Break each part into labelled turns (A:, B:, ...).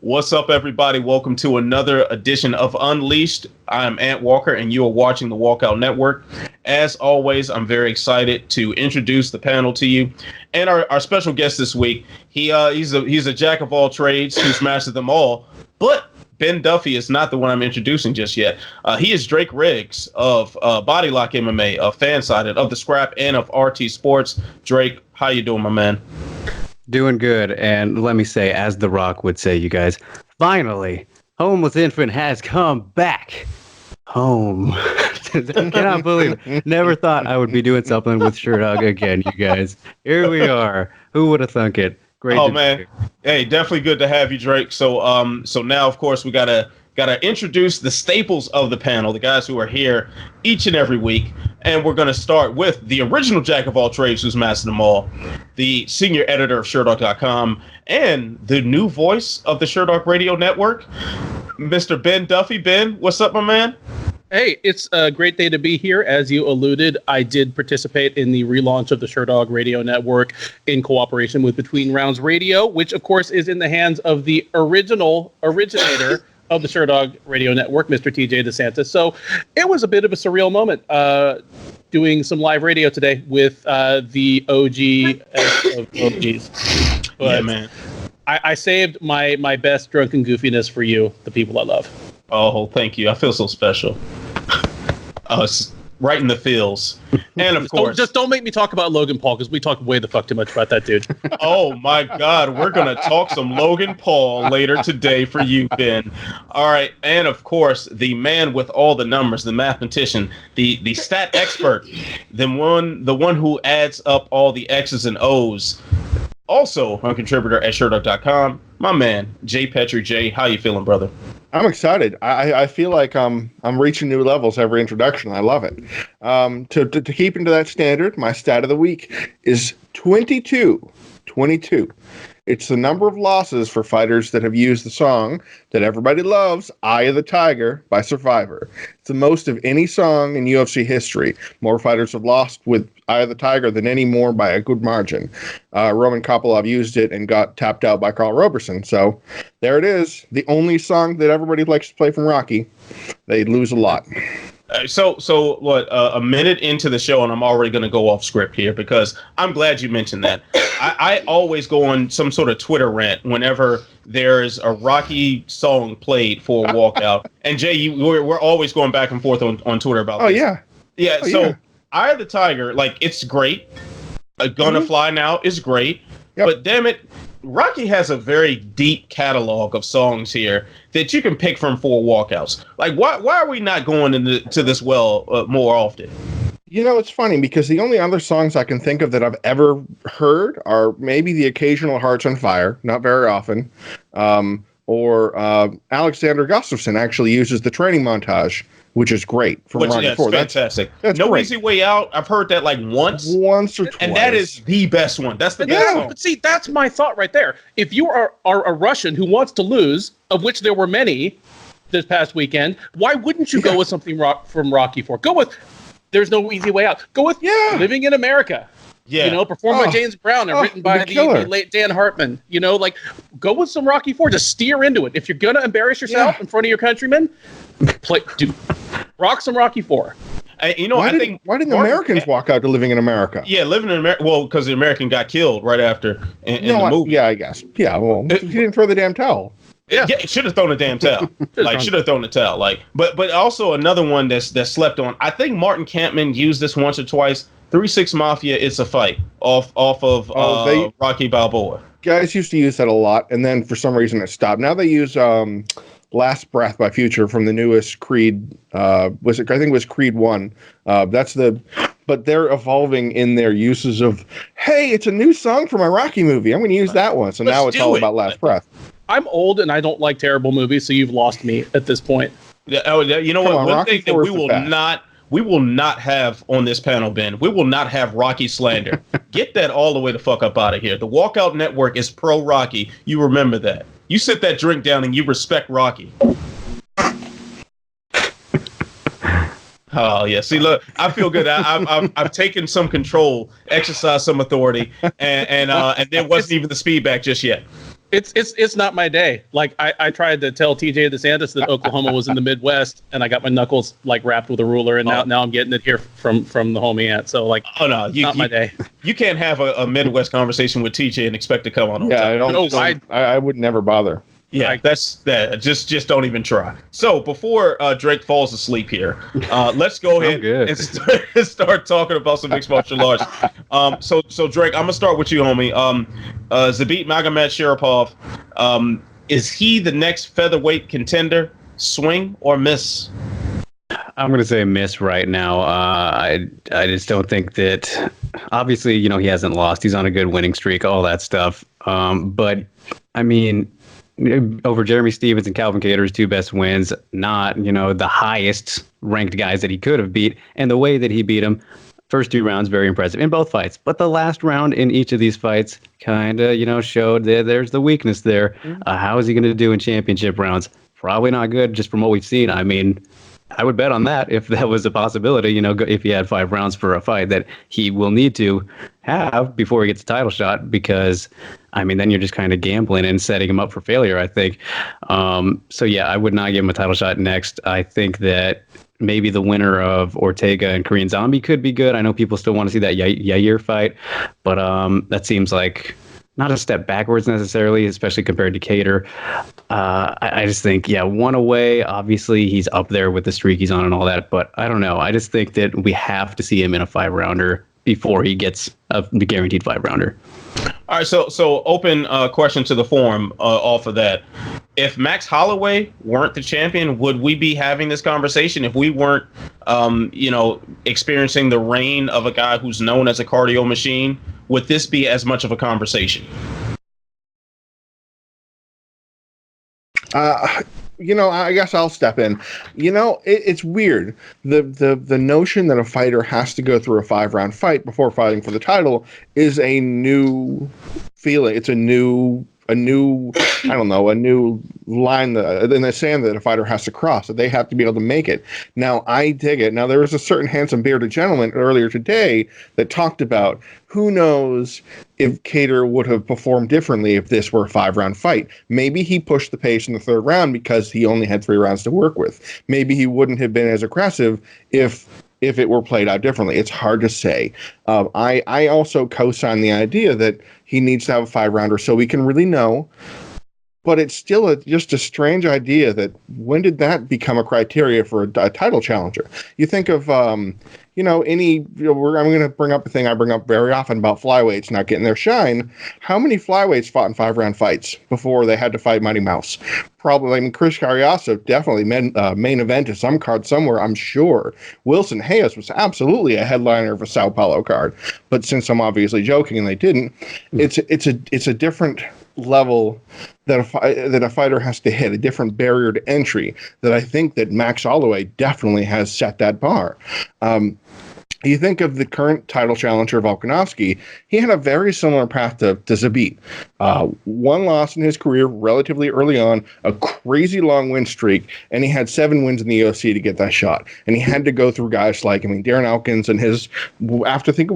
A: What's up, everybody? Welcome to another edition of Unleashed. I'm Ant Walker, and you are watching the Walkout Network. As always, I'm very excited to introduce the panel to you. And our special guest this week, he's a jack of all trades who's mastered them all. But Ben Duffy is not the one I'm introducing just yet. He is Drake Riggs of Body Lock MMA, of FanSided, of The Scrap, and of RT Sports. Drake, how you doing, my man?
B: Doing good, and let me say, as The Rock would say, you guys, finally, Homeless Infant has come back home. Cannot believe it. Never thought I would be doing something with Sherdog again, you guys. Here we are. Who would have thunk it? Great.
A: Oh, man. Hey, definitely good to have you, Drake. So now, of course, we gotta introduce the staples of the panel, the guys who are here each and every week. And we're going to start with the original jack of all trades who's mastered them all, the senior editor of Sherdog.com, and the new voice of the Sherdog Radio Network, Mr. Ben Duffy. Ben, what's up, my man?
C: Hey, it's a great day to be here. As you alluded, I did participate in the relaunch of the Sherdog Radio Network in cooperation with Between Rounds Radio, which, of course, is in the hands of the originator of the Sherdog Radio Network, Mr. TJ DeSantis. So it was a bit of a surreal moment doing some live radio today with the OG of OGs. But yeah, man. I saved my best drunken goofiness for you, the people I love.
A: Oh, thank you. I feel so special. It's right in the feels. And of course,
C: just don't make me talk about Logan Paul, because we talk way the fuck too much about that dude.
A: Oh my God, we're gonna talk some Logan Paul later today for you, Ben. All right, and of course, the man with all the numbers, the mathematician, the stat expert, the one who adds up all the X's and O's. Also, a contributor at Sherdog.com, my man, Jay Petrie. Jay, how you feeling, brother?
D: I'm excited. I feel like I'm reaching new levels every introduction. I love it. To keep into that standard, my stat of the week is 22. 22. It's the number of losses for fighters that have used the song that everybody loves, Eye of the Tiger, by Survivor. It's the most of any song in UFC history. More fighters have lost with Eye of the Tiger than any more by a good margin. Roman Kopylov used it and got tapped out by Carl Roberson. So there it is. The only song that everybody likes to play from Rocky. They lose a lot.
A: So what? A minute into the show, and I'm already going to go off script here because I'm glad you mentioned that. I always go on some sort of Twitter rant whenever there's a Rocky song played for a walkout. And Jay, we're always going back and forth on Twitter about.
D: Oh
A: this.
D: yeah,
A: yeah. Oh, so yeah. Eye of the Tiger, like, it's great. Gonna Fly Now is great, but damn it, Rocky has a very deep catalog of songs here that you can pick from for walkouts. Like, why are we not going to this well more often?
D: You know, it's funny because the only other songs I can think of that I've ever heard are maybe the occasional Hearts on Fire, not very often, or Alexander Gustafsson actually uses the training montage, which is great from Rocky IV.
A: That's fantastic.
D: That's
A: No
D: great.
A: Easy Way Out, I've heard that like once
D: or twice.
A: And that is the best one. That's the best one.
C: But see, that's my thought right there. If you are a Russian who wants to lose, of which there were many this past weekend, why wouldn't you go with something from Rocky IV? Go with There's No Easy Way Out. Go with Living in America.
A: Yeah.
C: You know, performed by James Brown and written by the late Dan Hartman. You know, like, go with some Rocky IV. Just steer into it. If you're going to embarrass yourself in front of your countrymen, rock some Rocky IV.
A: I think
D: why didn't Americans walk out to Living in America?
A: Yeah, Living in America. Well, because the American got killed right after in the movie.
D: Yeah, I guess. Yeah, well, he didn't throw the damn towel.
A: Yeah, should have thrown the damn towel. Should have thrown the towel. But also another one that's slept on. I think Martin Kampman used this once or twice. 3-6 Mafia, It's a Fight off of Rocky Balboa.
D: Guys used to use that a lot, and then for some reason it stopped. Now they use Last Breath by Future from the newest Creed. I think it was Creed 1. But they're evolving in their uses of, hey, it's a new song for my Rocky movie. I'm going to use that one. So now it's all about Last Breath.
C: I'm old and I don't like terrible movies, so you've lost me at this point.
A: You know what? One thing that we will not have on this panel, Ben, we will not have Rocky slander. Get that all the way the fuck up out of here. The Walkout Network is pro Rocky. You remember that. You sit that drink down and you respect Rocky. Oh, yeah. See, look, I feel good. I've taken some control, exercised some authority, and there wasn't even the speed back just yet.
C: It's not my day. Like I tried to tell TJ DeSantis that Oklahoma was in the Midwest, and I got my knuckles like wrapped with a ruler, and now I'm getting it here from the homie aunt. So like,
A: oh no,
C: not my day.
A: You can't have a Midwest conversation with TJ and expect to come on.
D: Yeah, I would never bother.
A: Yeah, that's that. Just don't even try. So before Drake falls asleep here, let's go ahead and start talking about some mixed martial arts. So Drake, I'm gonna start with you, homie. Zabit Magomedsharipov, is he the next featherweight contender? Swing or miss?
B: I'm going to say miss right now. I just don't think that. Obviously, he hasn't lost. He's on a good winning streak, all that stuff. But I mean, over Jeremy Stephens and Calvin Kattar's two best wins, not, the highest ranked guys that he could have beat. And the way that he beat them, first two rounds, very impressive in both fights. But the last round in each of these fights kind of, showed that there's the weakness there. How is he going to do in championship rounds? Probably not good, just from what we've seen. I mean, I would bet on that if that was a possibility, if he had 5 rounds for a fight that he will need to have before he gets a title shot, because, I mean, then you're just kind of gambling and setting him up for failure, I think. So, yeah, I would not give him a title shot next. I think that maybe the winner of Ortega and Korean Zombie could be good. I know people still want to see that Yair fight, but that seems like not a step backwards necessarily, especially compared to Kattar. I just think, one away. Obviously, he's up there with the streak he's on and all that, but I don't know. I just think that we have to see him in a 5-rounder before he gets a guaranteed 5-rounder.
A: All right, so open question to the forum off of that. If Max Holloway weren't the champion, would we be having this conversation? If we weren't, experiencing the reign of a guy who's known as a cardio machine, would this be as much of a conversation?
D: I guess I'll step in. It's weird. The notion that a fighter has to go through a 5-round fight before fighting for the title is a new feeling. It's a new I don't know, a new line in the sand that a fighter has to cross, that they have to be able to make it. Now, I dig it. Now, there was a certain handsome bearded gentleman earlier today that talked about who knows if Kattar would have performed differently if this were a 5-round fight. Maybe he pushed the pace in the 3rd round because he only had 3 rounds to work with. Maybe he wouldn't have been as aggressive if it were played out differently. It's hard to say. I also co-sign the idea that he needs to have a 5-rounder so we can really know. But it's still just a strange idea that when did that become a criteria for a title challenger? You think of, I'm going to bring up a thing I bring up very often about flyweights not getting their shine. How many flyweights fought in 5-round fights before they had to fight Mighty Mouse? Probably, Chris Carriazo definitely main event to some card somewhere, I'm sure. Wilson Hayes was absolutely a headliner of a Sao Paulo card. But since I'm obviously joking and they didn't, it's a different level that a fighter has to hit, a different barrier to entry that I think that Max Holloway definitely has set that bar. You think of the current title challenger, Volkanovski, he had a very similar path to Zabit. 1 loss in his career relatively early on, a crazy long win streak, and he had 7 wins in the UFC to get that shot. And he had to go through guys like, Darren Elkins and I think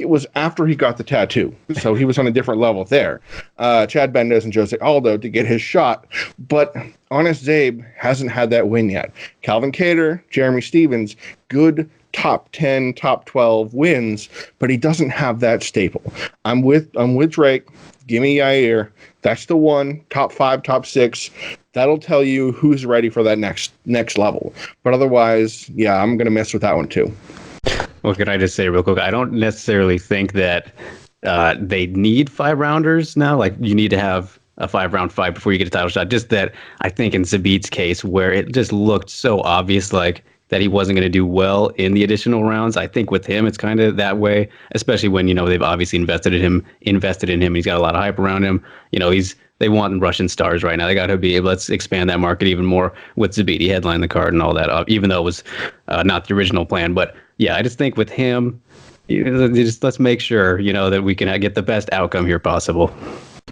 D: it was after he got the tattoo. So he was on a different level there. Chad Bendes and Jose Aldo to get his shot. But Honest Zabe hasn't had that win yet. Calvin Kattar, Jeremy Stephens, good top 10, top 12 wins, but he doesn't have that staple. I'm with Drake. Give me Yair. That's the one. Top 5, top 6. That'll tell you who's ready for that next level. But otherwise, I'm going to mess with that one too.
B: Well, can I just say real quick? I don't necessarily think that they need 5-rounders now. Like, you need to have a 5-round fight before you get a title shot. Just that I think in Zabit's case, where it just looked so obvious, like, that he wasn't going to do well in the additional rounds. I think with him, it's kind of that way, especially when, they've obviously invested in him. He's got a lot of hype around him. They want Russian stars right now. They got to be able to expand that market even more with Zabit. He headlined the card and all that, even though it was not the original plan. But yeah, I just think with him, let's make sure, that we can get the best outcome here possible.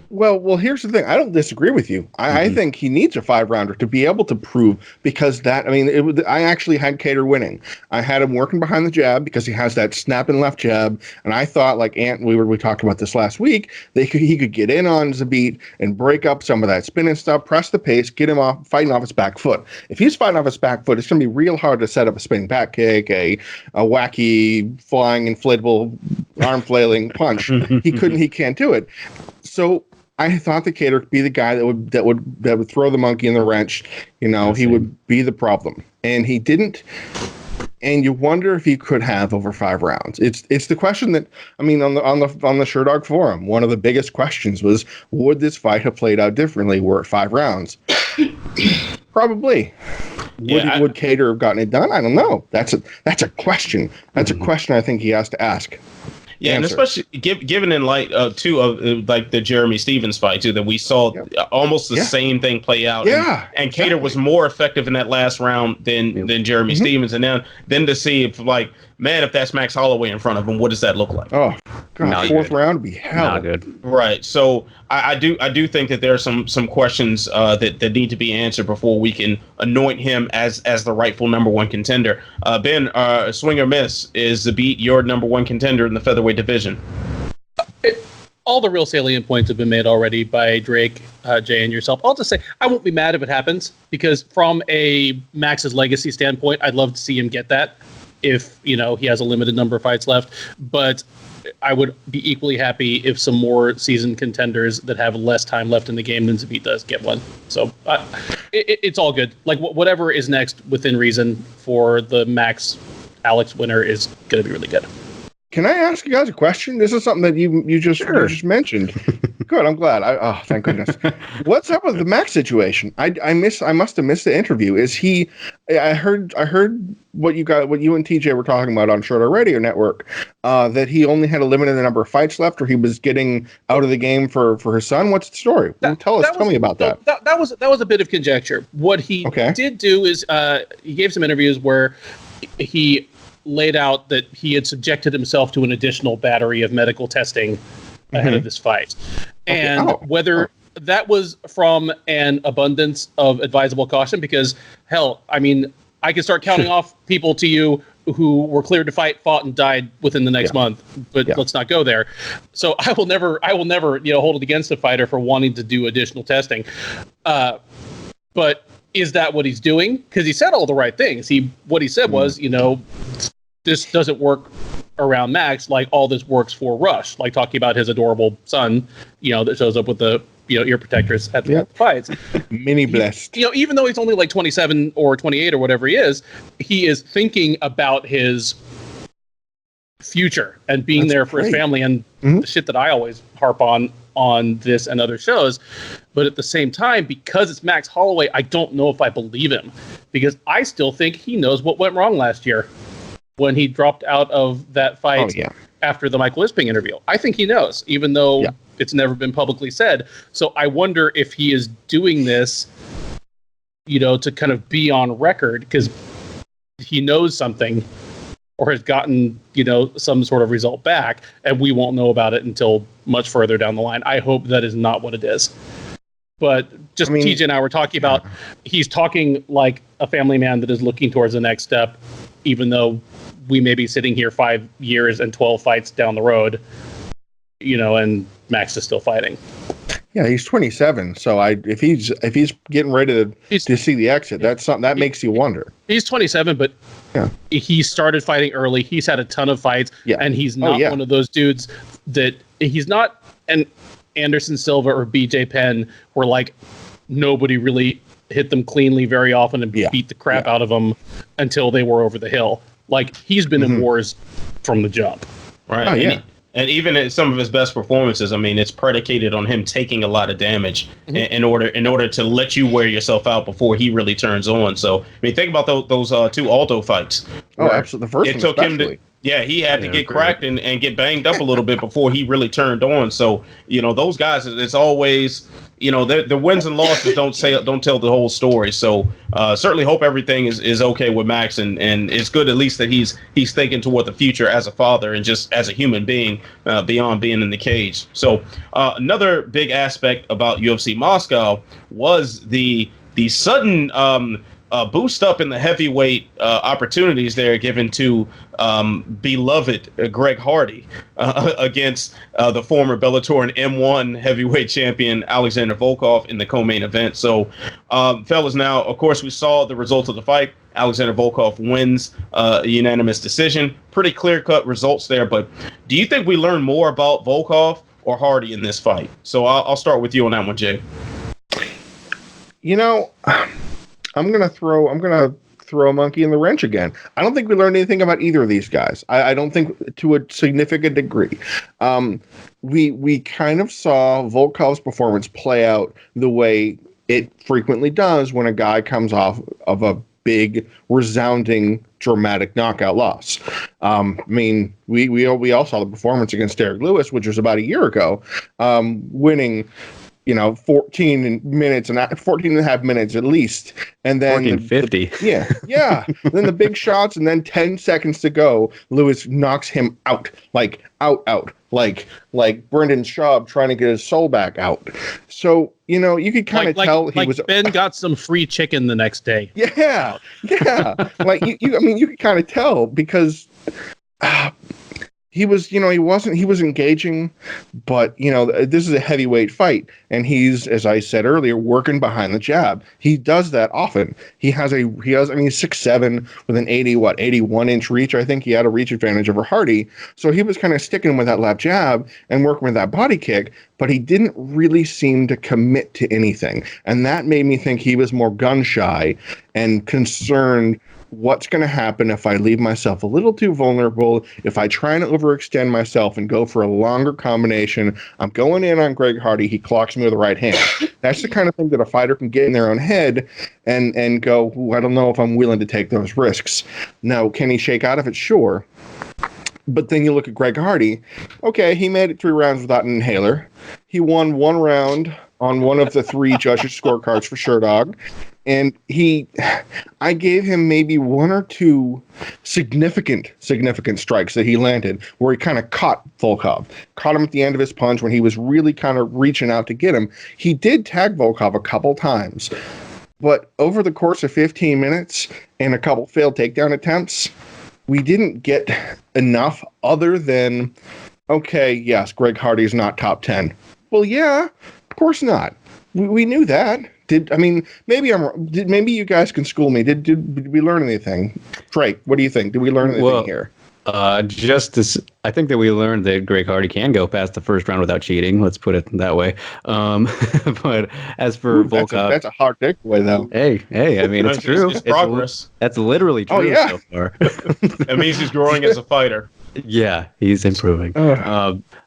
D: Well, here's the thing. I don't disagree with you. I think he needs a 5-rounder to be able to prove, because I actually had Cater winning. I had him working behind the jab because he has that snapping left jab, and I thought, like Ant, we talked about this last week, he could get in on Zabit and break up some of that spinning stuff, press the pace, get him fighting off his back foot. If he's fighting off his back foot, it's going to be real hard to set up a spinning back kick, a wacky flying inflatable arm flailing punch. He can't do it. So I thought that Cater could be the guy that would throw the monkey in the wrench. He would be the problem, and he didn't. And you wonder if he could have over 5 rounds. It's the question that, on the Sherdog forum, one of the biggest questions was, would this fight have played out differently were it 5 rounds? Probably. Would Cater have gotten it done? I don't know. That's a question. That's a question I think he has to ask.
A: Yeah, and especially given in light too of like the Jeremy Stevens fight too, that we saw almost the same thing play out.
D: Yeah,
A: and Cater was more effective in that last round than Jeremy Stevens, and then to see if if that's Max Holloway in front of him, what does that look like?
D: Oh, God, 4th round would be hell.
B: Not good.
A: Right. So I do think that there are some questions that need to be answered before we can anoint him as the rightful number 1 contender. Ben, swing or miss, is Zabit your number 1 contender in the featherweight division?
C: All the real salient points have been made already by Drake, Jay, and yourself. I'll just say I won't be mad if it happens, because from a Max's legacy standpoint, I'd love to see him get that if he has a limited number of fights left. But I would be equally happy if some more seasoned contenders that have less time left in the game than Zabit does get one. So it's all good. Like whatever is next within reason for the Max Alex winner is going to be really good.
D: Can I ask you guys a question? This is something that you just mentioned. Good, I'm glad. Thank goodness. What's up with the Max situation? I must have missed the interview. Is he? I heard what you and TJ were talking about on Shorter Radio Network. That he only had a limited number of fights left, or he was getting out of the game for his son. What's the story? Tell me about that.
C: That was a bit of conjecture. What he did do is he gave some interviews where he laid out that he had subjected himself to an additional battery of medical testing ahead of this fight. And whether that was from an abundance of advisable caution, because hell, I can start counting off people to you who were cleared to fight, fought, and died within the next month, but let's not go there. So I will never hold it against a fighter for wanting to do additional testing. But is that what he's doing? Because he said all the right things. What he said was, this doesn't work around Max like all this works for Rush, like talking about his adorable son, that shows up with the ear protectors at the fights.
D: Mini blessed.
C: Even though he's only like 27 or 28 or whatever he is thinking about his future and being there for his family, and the shit that I always harp on this and other shows. But at the same time, because it's Max Holloway, I don't know if I believe him, because I still think he knows what went wrong last year when he dropped out of that fight after the Michael Bisping interview. I think he knows, even though it's never been publicly said. So I wonder if he is doing this, to kind of be on record, because he knows something or has gotten, some sort of result back, and we won't know about it until much further down the line. I hope that is not what it is. But just TJ and I were talking about, he's talking like a family man that is looking towards the next step, even though we may be sitting here 5 years and 12 fights down the road, and Max is still fighting.
D: Yeah, he's 27. So if he's getting ready to see the exit, that's something that makes you wonder.
C: He's 27, but he started fighting early. He's had a ton of fights, and he's not one of those dudes that he's not an Anderson Silva or BJ Penn, where like nobody really hit them cleanly very often and beat the crap out of them until they were over the hill. Like, he's been in wars from the jump.
A: Right. And even at some of his best performances, it's predicated on him taking a lot of damage in order to let you wear yourself out before he really turns on. So, think about those 2 Aldo fights.
D: Oh, absolutely. The first one
A: Yeah, he had to get cracked and get banged up a little bit before he really turned on. So, those guys, it's always, the wins and losses don't tell the whole story. So certainly hope everything is okay with Max, and it's good at least that he's thinking toward the future as a father and just as a human being beyond being in the cage. So another big aspect about UFC Moscow was the sudden boost up in the heavyweight opportunities there given to beloved Greg Hardy against the former Bellator and M1 heavyweight champion Alexander Volkov in the co-main event. So, fellas, now, of course, we saw the results of the fight. Alexander Volkov wins a unanimous decision. Pretty clear-cut results there, but do you think we learned more about Volkov or Hardy in this fight? So I'll start with you on that one, Jay.
D: I'm gonna throw a monkey in the wrench again. I don't think we learned anything about either of these guys. I don't think to a significant degree. We kind of saw Volkov's performance play out the way it frequently does when a guy comes off of a big, resounding, dramatic knockout loss. We all saw the performance against Derek Lewis, which was about a year ago, winning 14 and a half minutes at least. And then
B: 14:50.
D: Yeah. Then the big shots, and then 10 seconds to go, Lewis knocks him out. Like Brendan Schaub trying to get his soul back out. So, you could kind of tell he was.
C: Ben got some free chicken the next day.
D: Yeah. You could kind of tell because he was engaging, but this is a heavyweight fight, and he's, as I said earlier, working behind the jab. He does that often. He's 6'7" with an 81-inch reach. I think he had a reach advantage over Hardy. So he was kind of sticking with that left jab and working with that body kick, but he didn't really seem to commit to anything. And that made me think he was more gun shy and concerned what's going to happen if I leave myself a little too vulnerable, if I try and overextend myself and go for a longer combination. I'm going in on Greg Hardy. He clocks me with the right hand. That's the kind of thing that a fighter can get in their own head and go, I don't know if I'm willing to take those risks. Now, can he shake out of it? Sure. But then you look at Greg Hardy. Okay, he made it 3 rounds without an inhaler. He won 1 round on one of the 3 judges' scorecards for Sherdog. And I gave him maybe 1 or 2 significant strikes that he landed where he kind of caught Volkov, caught him at the end of his punch when he was really kind of reaching out to get him. He did tag Volkov a couple times, but over the course of 15 minutes and a couple failed takedown attempts, we didn't get enough other than, okay, yes, Greg Hardy's not top 10. Well, yeah, of course not. We knew that. Maybe you guys can school me. Did we learn anything? Drake, what do you think? Did we learn anything here?
B: I think that we learned that Greg Hardy can go past the first round without cheating. Let's put it that way. But as for Volkov,
D: that's a hard takeaway, though.
B: Hey, it's true.
A: It's progress.
B: That's literally true so far.
A: That means he's growing as a fighter.
B: Yeah, he's improving.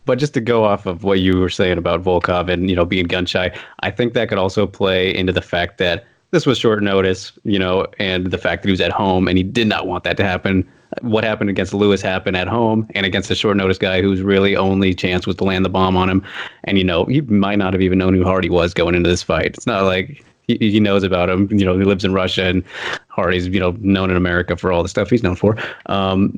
B: But just to go off of what you were saying about Volkov and being gun shy, I think that could also play into the fact that this was short notice, and the fact that he was at home and he did not want that to happen. What happened against Lewis happened at home and against a short notice guy whose really only chance was to land the bomb on him. And he might not have even known who Hardy was going into this fight. It's not like he knows about him. He lives in Russia, and Hardy's known in America for all the stuff he's known for.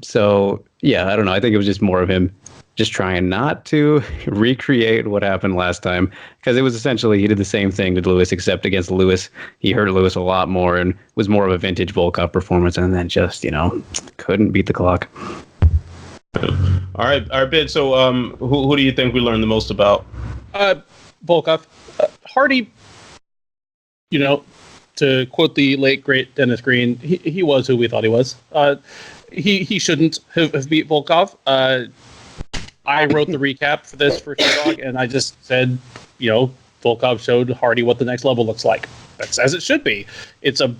B: So yeah, I don't know. I think it was just more of him just trying not to recreate what happened last time, because it was essentially he did the same thing with Lewis, except against Lewis he hurt Lewis a lot more and was more of a vintage Volkov performance, and then just couldn't beat the clock.
A: All right, Ben. So who do you think we learned the most about?
C: Volkov. Hardy, to quote the late great Dennis Green, he was who we thought he was. He shouldn't have beat Volkov. I wrote the recap for this for Sherdog, and I just said, Volkov showed Hardy what the next level looks like. That's as it should be. It's a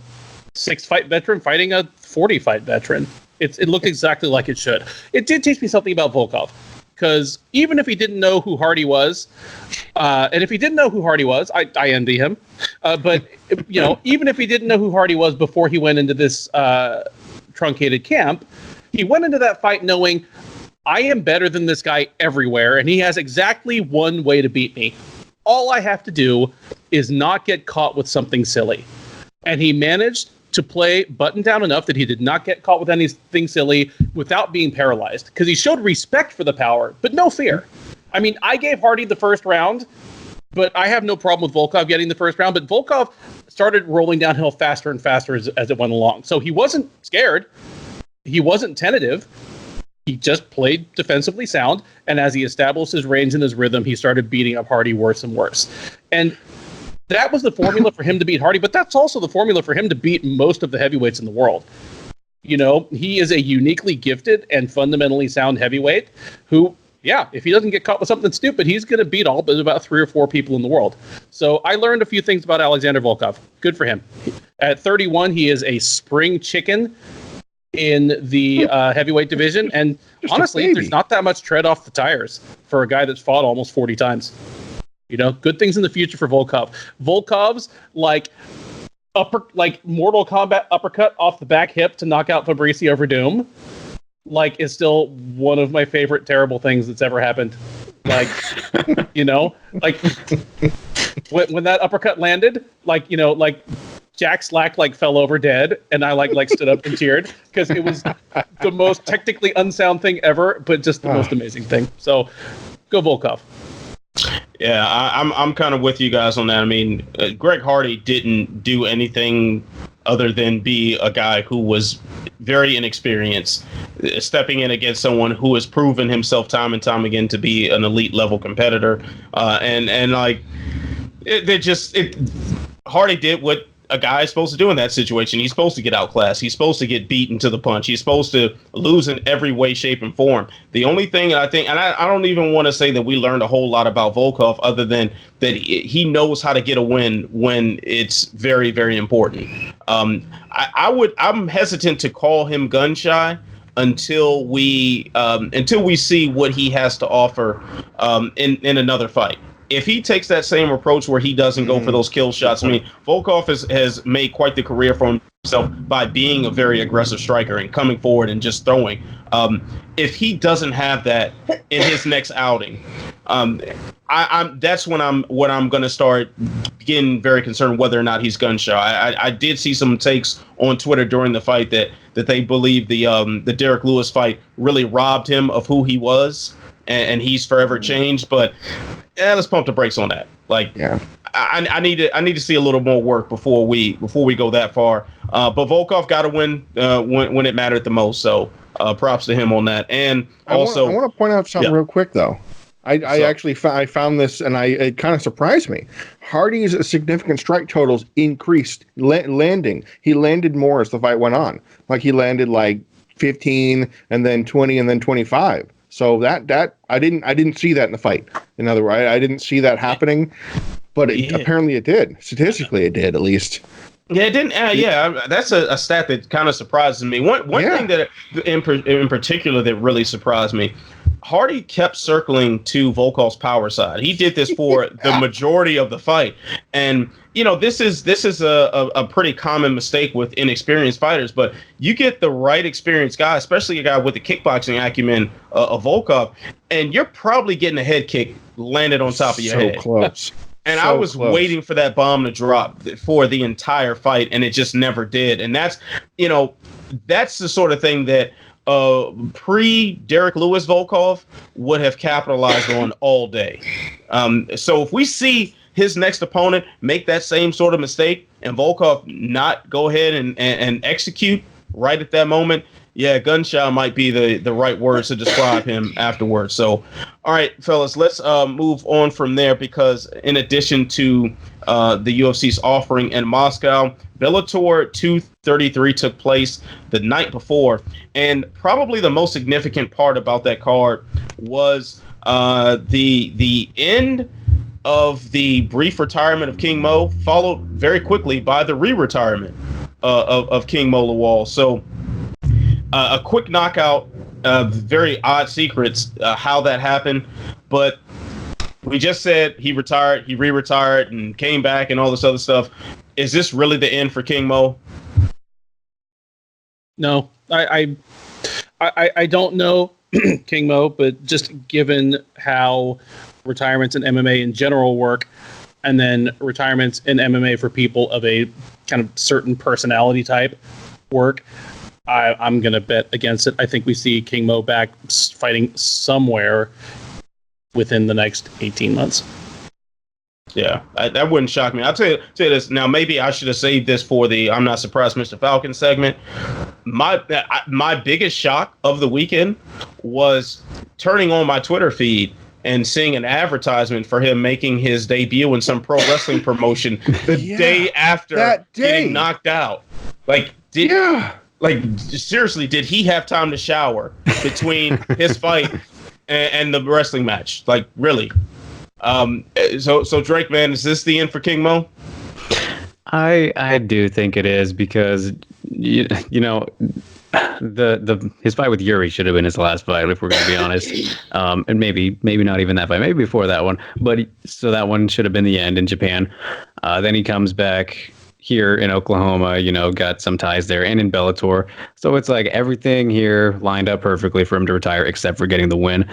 C: 6-fight veteran fighting a 40-fight veteran. It looked exactly like it should. It did teach me something about Volkov, because even if he didn't know who Hardy was, and if he didn't know who Hardy was, I envy him. But even if he didn't know who Hardy was before he went into this truncated camp, He went into that fight knowing I am better than this guy everywhere, and he has exactly one way to beat me. All I have to do is not get caught with something silly. And he managed to play button down enough that he did not get caught with anything silly without being paralyzed, because he showed respect for the power, but no fear. I mean, I gave Hardy the first round, but I have no problem with Volkov getting the first round. But Volkov started rolling downhill faster and faster as it went along. So he wasn't scared. He wasn't tentative. He just played defensively sound. And as he established his range and his rhythm, he started beating up Hardy worse and worse. And that was the formula for him to beat Hardy. But that's also the formula for him to beat most of the heavyweights in the world. You know, he is a uniquely gifted and fundamentally sound heavyweight who, yeah, if he doesn't get caught with something stupid, he's going to beat all but about 3 or 4 people in the world. So I learned a few things about Alexander Volkov. Good for him. At 31, he is a spring chicken in the heavyweight division. And honestly, there's not that much tread off the tires for a guy that's fought almost 40 times. You know, good things in the future for Volkov. Volkov's like Mortal Kombat uppercut off the back hip to knock out Fabricio Verdum, like, is still one of my favorite terrible things that's ever happened. Like, you know, like when that uppercut landed, like, you know, like Jack Slack like fell over dead, and I like stood up and cheered because it was the most technically unsound thing ever, but just the most amazing thing. So, go Volkov.
A: Yeah, I'm kind of with you guys on that. I mean, Greg Hardy didn't do anything other than be a guy who was very inexperienced, stepping in against someone who has proven himself time and time again to be an elite level competitor. And like, Hardy did what a guy is supposed to do in that situation. He's supposed to get outclassed. He's supposed to get beaten to the punch. He's supposed to lose in every way, shape, and form. The only thing I think, and I don't even want to say that we learned a whole lot about Volkov other than that he knows how to get a win when it's very, very important. I'm hesitant to call him gun shy until we see what he has to offer in another fight. If he takes that same approach where he doesn't go for those kill shots, I mean, Volkov has made quite the career for himself by being a very aggressive striker and coming forward and just throwing. If he doesn't have that in his next outing, that's when I'm going to start getting very concerned whether or not he's gun shy. I did see some takes on Twitter during the fight that they believe the Derek Lewis fight really robbed him of who he was, and he's forever changed. But let's pump the brakes on that. Like, yeah, I need to see a little more work before we go that far. But Volkov got to win when it mattered the most. So props to him on that. And also,
D: I want to point out something real quick though. I found this, and it kind of surprised me. Hardy's significant strike totals increased landing. He landed more as the fight went on. Like, he landed like 15 and then 20 and then 25. So that I didn't see that in the fight. In other words, I didn't see that happening, but apparently it did. Statistically, it did, at least.
A: Yeah, it didn't. That's a stat that kind of surprises me. One thing that in particular that really surprised me, Hardy kept circling to Volkov's power side. He did this for the majority of the fight, and you know, this is a pretty common mistake with inexperienced fighters. But you get the right experienced guy, especially a guy with the kickboxing acumen of Volkov, and you're probably getting a head kick landed on top of your head. So
D: close.
A: And I was waiting for that bomb to drop for the entire fight, and it just never did. And that's the sort of thing that pre-Derek Lewis Volkov would have capitalized on all day. So if we see his next opponent make that same sort of mistake and Volkov not go ahead and execute right at that moment, yeah, gunshot might be the right words to describe him afterwards. So, all right, fellas, let's move on from there, because in addition to the UFC's offering in Moscow, Bellator 233 took place the night before, and probably the most significant part about that card was the end of the brief retirement of King Mo, followed very quickly by the re-retirement of King Mo Lawal. So a quick knockout, very odd secrets how that happened, but we just said he retired, he re-retired, and came back and all this other stuff. Is this really the end for King Mo?
C: No, I I don't know King Mo, but just given how retirements in MMA in general work, and then retirements in MMA for people of a kind of certain personality type work, I'm going to bet against it. I think we see King Mo back fighting somewhere within the next 18 months.
A: Yeah, that wouldn't shock me. I'll tell you this. Now, maybe I should have saved this for the I'm Not Surprised Mr. Falcon segment. My biggest shock of the weekend was turning on my Twitter feed and seeing an advertisement for him making his debut in some pro wrestling promotion the day after getting knocked out. Seriously, did he have time to shower between his fight and the wrestling match? Like, really? So Drake, man, is this the end for King Mo?
B: I do think it is, because you know his fight with Yuri should have been his last fight, if we're going to be honest. And maybe not even that fight, maybe before that one. But so that one should have been the end in Japan. Then he comes back here in Oklahoma, got some ties there, and in Bellator. So it's like everything here lined up perfectly for him to retire, except for getting the win.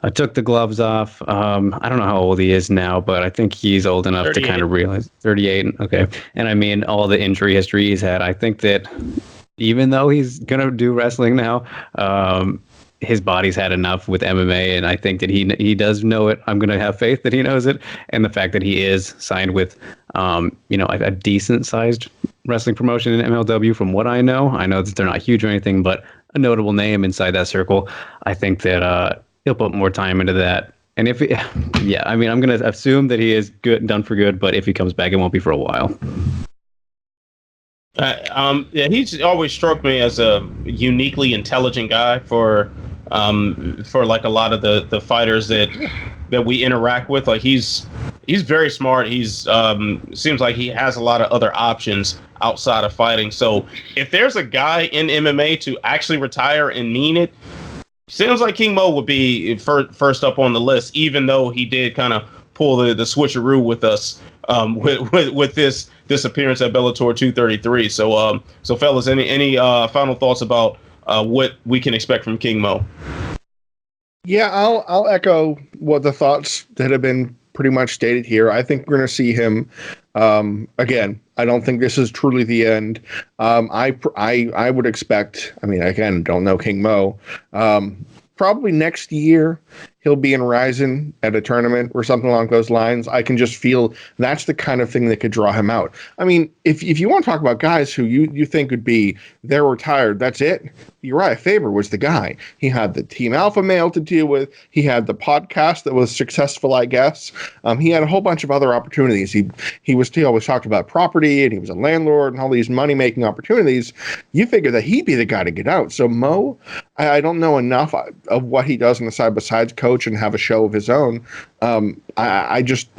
B: I took the gloves off. I don't know how old he is now, but I think he's old enough
C: 38.
B: to kind of realize 38. Okay. And I mean, all the injury history he's had, I think that even though he's going to do wrestling now, his body's had enough with MMA, and I think that he does know it. I'm going to have faith that he knows it, and the fact that he is signed with, a decent-sized wrestling promotion in MLW. From what I know that they're not huge or anything, but a notable name inside that circle. I think that he'll put more time into that. And I'm going to assume that he is good, done for good. But if he comes back, it won't be for a while.
A: He's always struck me as a uniquely intelligent guy for like a lot of the fighters that we interact with. Like he's very smart. He's seems like he has a lot of other options outside of fighting. So if there's a guy in MMA to actually retire and mean it, seems like King Mo would be first up on the list, even though he did kind of pull the switcheroo with us with this appearance at Bellator 233. So fellas, any final thoughts about what we can expect from King Mo?
D: Yeah, I'll echo what the thoughts that have been pretty much stated here. I think we're going to see him again. I don't think this is truly the end. I would expect. I mean, again, don't know King Mo. Probably next year he'll be in Ryzen at a tournament or something along those lines. I can just feel that's the kind of thing that could draw him out. I mean, if you want to talk about guys who you think would be, they're retired, that's it. Uriah Faber was the guy. He had the Team Alpha Male to deal with. He had the podcast that was successful, I guess. He had a whole bunch of other opportunities. He always talked about property, and he was a landlord and all these money-making opportunities. You figure that he'd be the guy to get out. So Mo, I don't know enough of what he does on the side besides coach and have a show of his own. I just,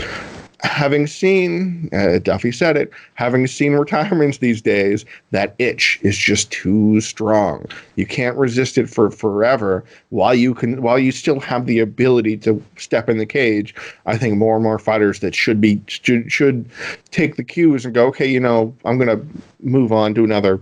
D: having seen, Duffy said it, having seen retirements these days, that itch is just too strong. You can't resist it for forever while you still have the ability to step in the cage. I think more and more fighters that should take the cues and go, okay, I'm going to move on to another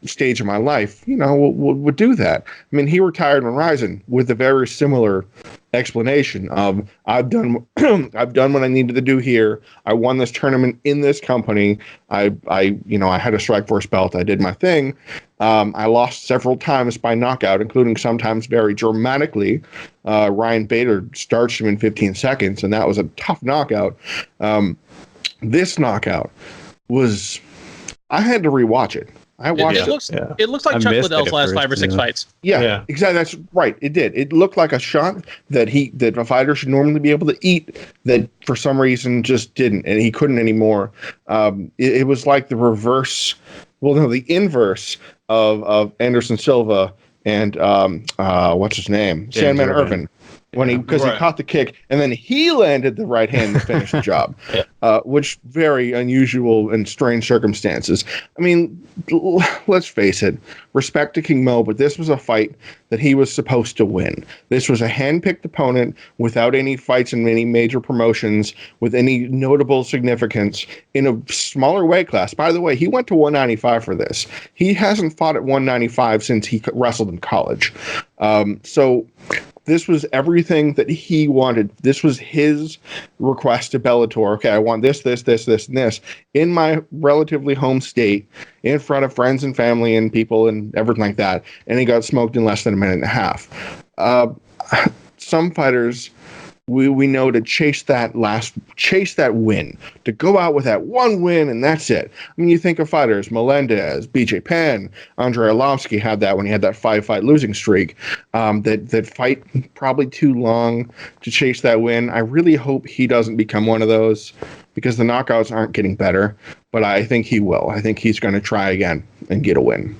D: stage of my life, would do that. I mean, he retired on Ryzen with a very similar explanation of I've done what I needed to do here. I won this tournament in this company. I had a Strikeforce belt. I did my thing. I lost several times by knockout, including sometimes very dramatically. Ryan Bader starched him in 15 seconds, and that was a tough knockout. This knockout was, I had to rewatch it.
C: It looks like Chuck Liddell's last 5 or 6 fights.
D: Yeah, exactly. That's right. It did. It looked like a shot that a fighter should normally be able to eat, that for some reason just didn't, and he couldn't anymore. It was like the inverse of Anderson Silva and what's his name, Sandman Irvin. because he caught the kick and then he landed the right hand to finish the job, which very unusual and strange circumstances. I mean, let's face it, respect to King Mo, but this was a fight that he was supposed to win. This was a hand-picked opponent without any fights in any major promotions, with any notable significance in a smaller weight class. By the way, he went to 195 for this. He hasn't fought at 195 since he wrestled in college. So this was everything that he wanted. This was his request to Bellator. Okay, I want this, and this in my relatively home state, in front of friends and family and people and everything like that. And he got smoked in less than a minute and a half. Some fighters, we know to chase that win, to go out with that one win, and that's it. I mean, you think of fighters, Melendez, BJ Penn, Andrei Arlovsky had that when he had that 5-fight losing streak, that fight probably too long to chase that win. I really hope he doesn't become one of those, because the knockouts aren't getting better, but I think he will. I think he's going to try again and get a win.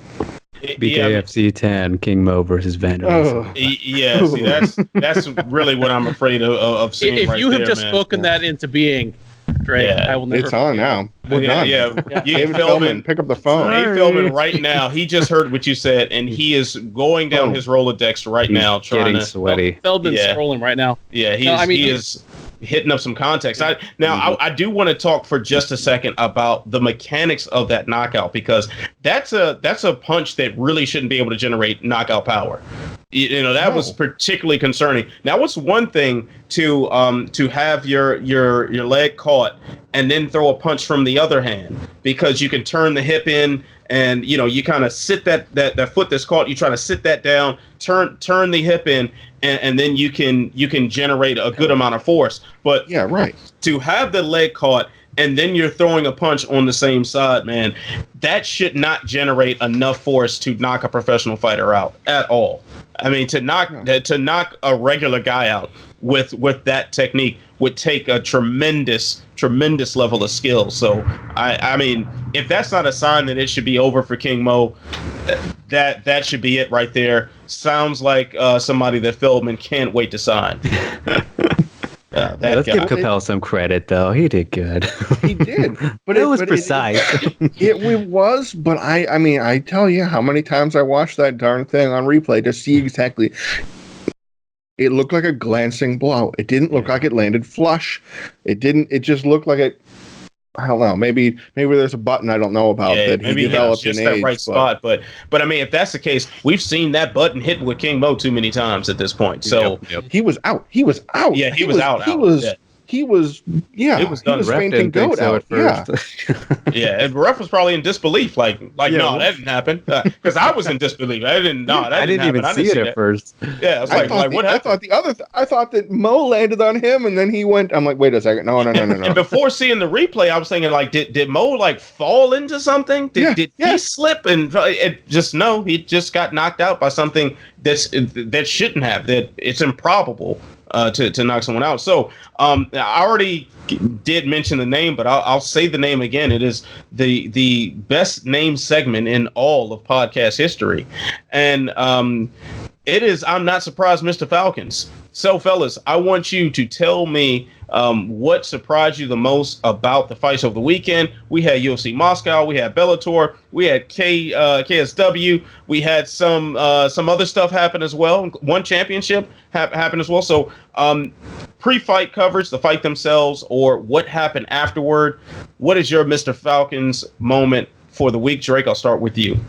B: BKFC 10, King Mo versus Vander.
A: Yeah, see, that's really what I'm afraid of seeing.
C: If
A: right
C: you have
A: there,
C: just
A: man.
C: spoken that into being, Dre, I will never.
D: It's on now. We're done.
A: David
D: Feldman, pick up the phone.
A: Dave Feldman right now. He just heard what you said, and he is going down his Rolodex right now, trying
B: getting
A: to
B: sweaty.
C: Feldman's scrolling right now.
A: Yeah, he is hitting up some context. I do want to talk for just a second about the mechanics of that knockout, because that's a punch that really shouldn't be able to generate knockout power. That was particularly concerning. Now, it's one thing to have your leg caught and then throw a punch from the other hand, because you can turn the hip in, and you kind of sit that foot that's caught, you try to sit that down, turn the hip in, and then you can generate a good amount of force. But to have the leg caught and then you're throwing a punch on the same side, man, that should not generate enough force to knock a professional fighter out at all. I mean, to knock a regular guy out with that technique would take a tremendous level of skill. So I mean, if that's not a sign that it should be over for King Mo, that should be it right there. Sounds like somebody that Feldman can't wait to sign.
B: Let's give Capel some credit, though. He did good.
D: He did, but
B: it was precise.
D: It was, but I mean, I tell you how many times I watched that darn thing on replay to see exactly. It looked like a glancing blow. It didn't look like it landed flush. It didn't. It just looked like it. I don't know. Maybe there's a button I don't know about that he developed in age.
A: Right spot. But I mean, if that's the case, we've seen that button hit with King Mo too many times at this point. So
D: he was out. He was out.
A: Yeah, he was out.
D: He was
A: it was done.
D: He was fainting goat out.
B: Yeah.
A: Yeah, the ref was probably in disbelief. Like no, that didn't happen. Because I was in disbelief. I didn't
B: even see it at first.
A: Yeah, I was like, what happened?
D: I thought that Mo landed on him, and then he went. I'm like, wait a second, no.
A: And before seeing the replay, I was thinking, like, did Mo like fall into something? Did he slip? And it just he just got knocked out by something that shouldn't have. That it's improbable. To knock someone out. So I already did mention the name, but I'll say the name again. It is the best named segment in all of podcast history. And it is I'm Not Surprised, Mr. Falcons. So, fellas, I want you to tell me what surprised you the most about the fights over the weekend. We had UFC Moscow, we had Bellator, we had KSW, we had some other stuff happen as well. One championship happened as well. So, pre-fight coverage, the fight themselves, or what happened afterward. What is your Mr. Falcons moment for the week? Drake, I'll start with you.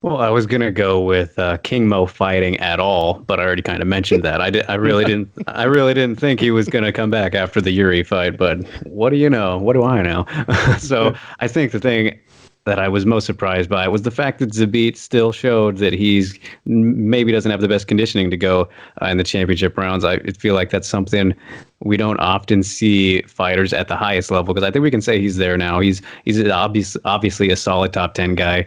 B: Well, I was gonna go with King Mo fighting at all, but I already kind of mentioned that. I really didn't think he was gonna come back after the Yuri fight. But what do you know? What do I know? So I think the thing that I was most surprised by was the fact that Zabit still showed that he's maybe doesn't have the best conditioning to go in the championship rounds. I feel like that's something we don't often see fighters at the highest level, because I think we can say he's there now. He's obviously a solid top 10 guy.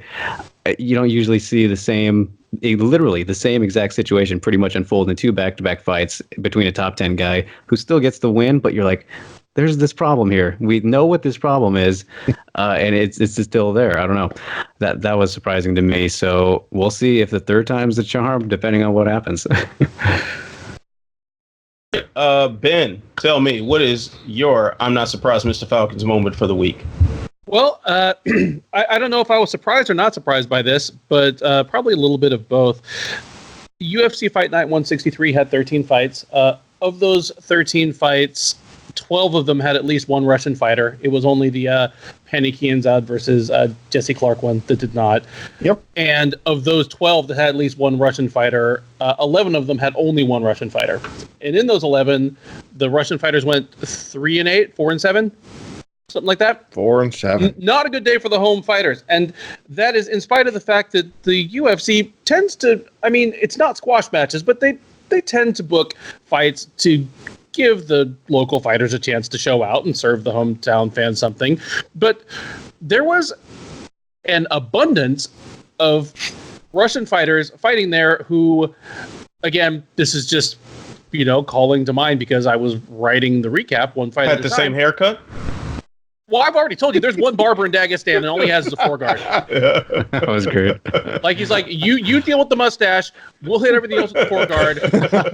B: You don't usually see literally the same exact situation pretty much unfold in two back-to-back fights between a top 10 guy who still gets the win, but you're like, there's this problem here. We know what this problem is, and it's still there. I don't know. That was surprising to me. So we'll see if the third time's the charm, depending on what happens.
A: Ben, tell me, what is your I'm not surprised Mr. Falcons moment for the week?
C: Well, I don't know if I was surprised or not surprised by this, but probably a little bit of both. UFC Fight Night 163 had 13 fights. Of those 13 fights, 12 of them had at least one Russian fighter. It was only the Penny Kianzad versus Jesse Clark one that did not.
D: Yep.
C: And of those 12 that had at least one Russian fighter, 11 of them had only one Russian fighter. And in those 11, the Russian fighters went 3-8, 4-7. Something like that.
D: 4-7.
C: Not a good day for the home fighters. And that is in spite of the fact that the UFC tends to, I mean, it's not squash matches, but they tend to book fights to give the local fighters a chance to show out and serve the hometown fans something. But there was an abundance of Russian fighters fighting there who, again, this is just, calling to mind because I was writing the recap one fight
A: Had the same haircut?
C: Well, I've already told you there's one barber in Dagestan and all he has is a foreguard.
B: That was great.
C: Like he's like, you deal with the mustache, we'll hit everything else with the foreguard,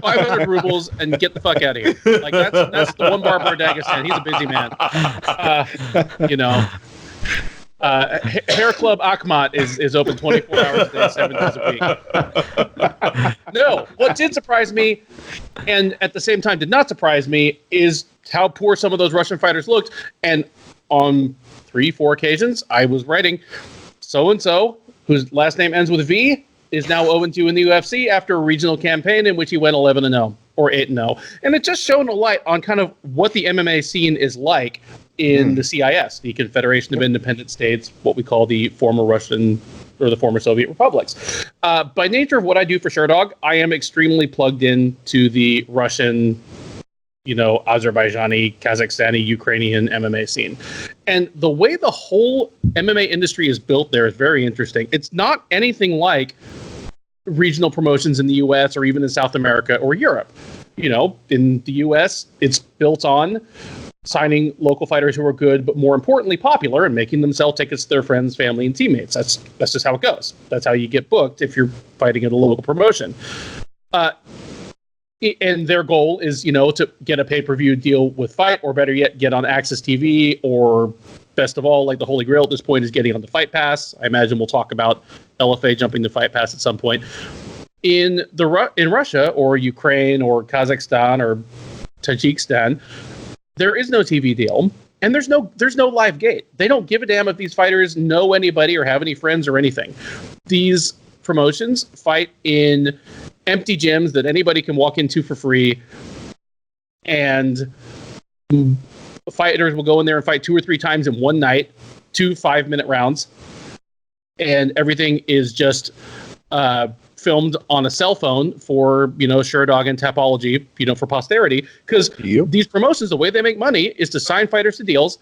C: 500 rubles, and get the fuck out of here. Like that's the one barber in Dagestan. He's a busy man. Hair Club Akhmat is open 24 hours a day, 7 days a week. No, what did surprise me, and at the same time did not surprise me, is how poor some of those Russian fighters looked. And on 3-4 occasions, I was writing, so-and-so, whose last name ends with a V, is now 0-2 in the UFC after a regional campaign in which he went 11-0 or 8-0. And it just shone a light on kind of what the MMA scene is like in the CIS, the Confederation of Independent States, what we call the former Russian or the former Soviet republics. By nature of what I do for Sherdog, I am extremely plugged in to the Russian, Azerbaijani, Kazakhstani, Ukrainian MMA scene. And the way the whole MMA industry is built there is very interesting. It's not anything like regional promotions in the US or even in South America or Europe. In the US, it's built on signing local fighters who are good, but more importantly, popular, and making them sell tickets to their friends, family, and teammates. That's just how it goes. That's how you get booked if you're fighting at a local promotion. And their goal is, to get a pay-per-view deal with Fight, or better yet, get on AXS TV, or best of all, like the Holy Grail at this point is getting on the Fight Pass. I imagine we'll talk about LFA jumping the Fight Pass at some point. In Russia or Ukraine or Kazakhstan or Tajikistan, there is no TV deal, and there's no live gate. They don't give a damn if these fighters know anybody or have any friends or anything. These promotions fight in empty gyms that anybody can walk into for free, and fighters will go in there and fight 2 or 3 times in one night, 2 5-minute rounds, and everything is just filmed on a cell phone for, Sherdog and Tapology, for posterity. Because these promotions, the way they make money is to sign fighters to deals,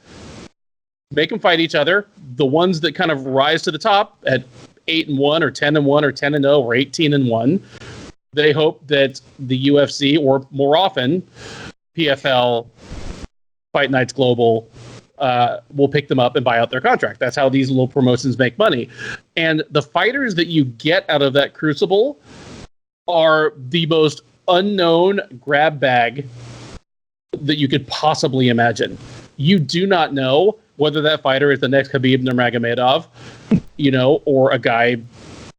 C: make them fight each other. The ones that kind of rise to the top at 8-1 or 10-1 or 10-0 or 18-1, they hope that the UFC, or more often PFL, Fight Nights Global, will pick them up and buy out their contract. That's how these little promotions make money. And the fighters that you get out of that crucible are the most unknown grab bag that you could possibly imagine. You do not know whether that fighter is the next Khabib Nurmagomedov, or a guy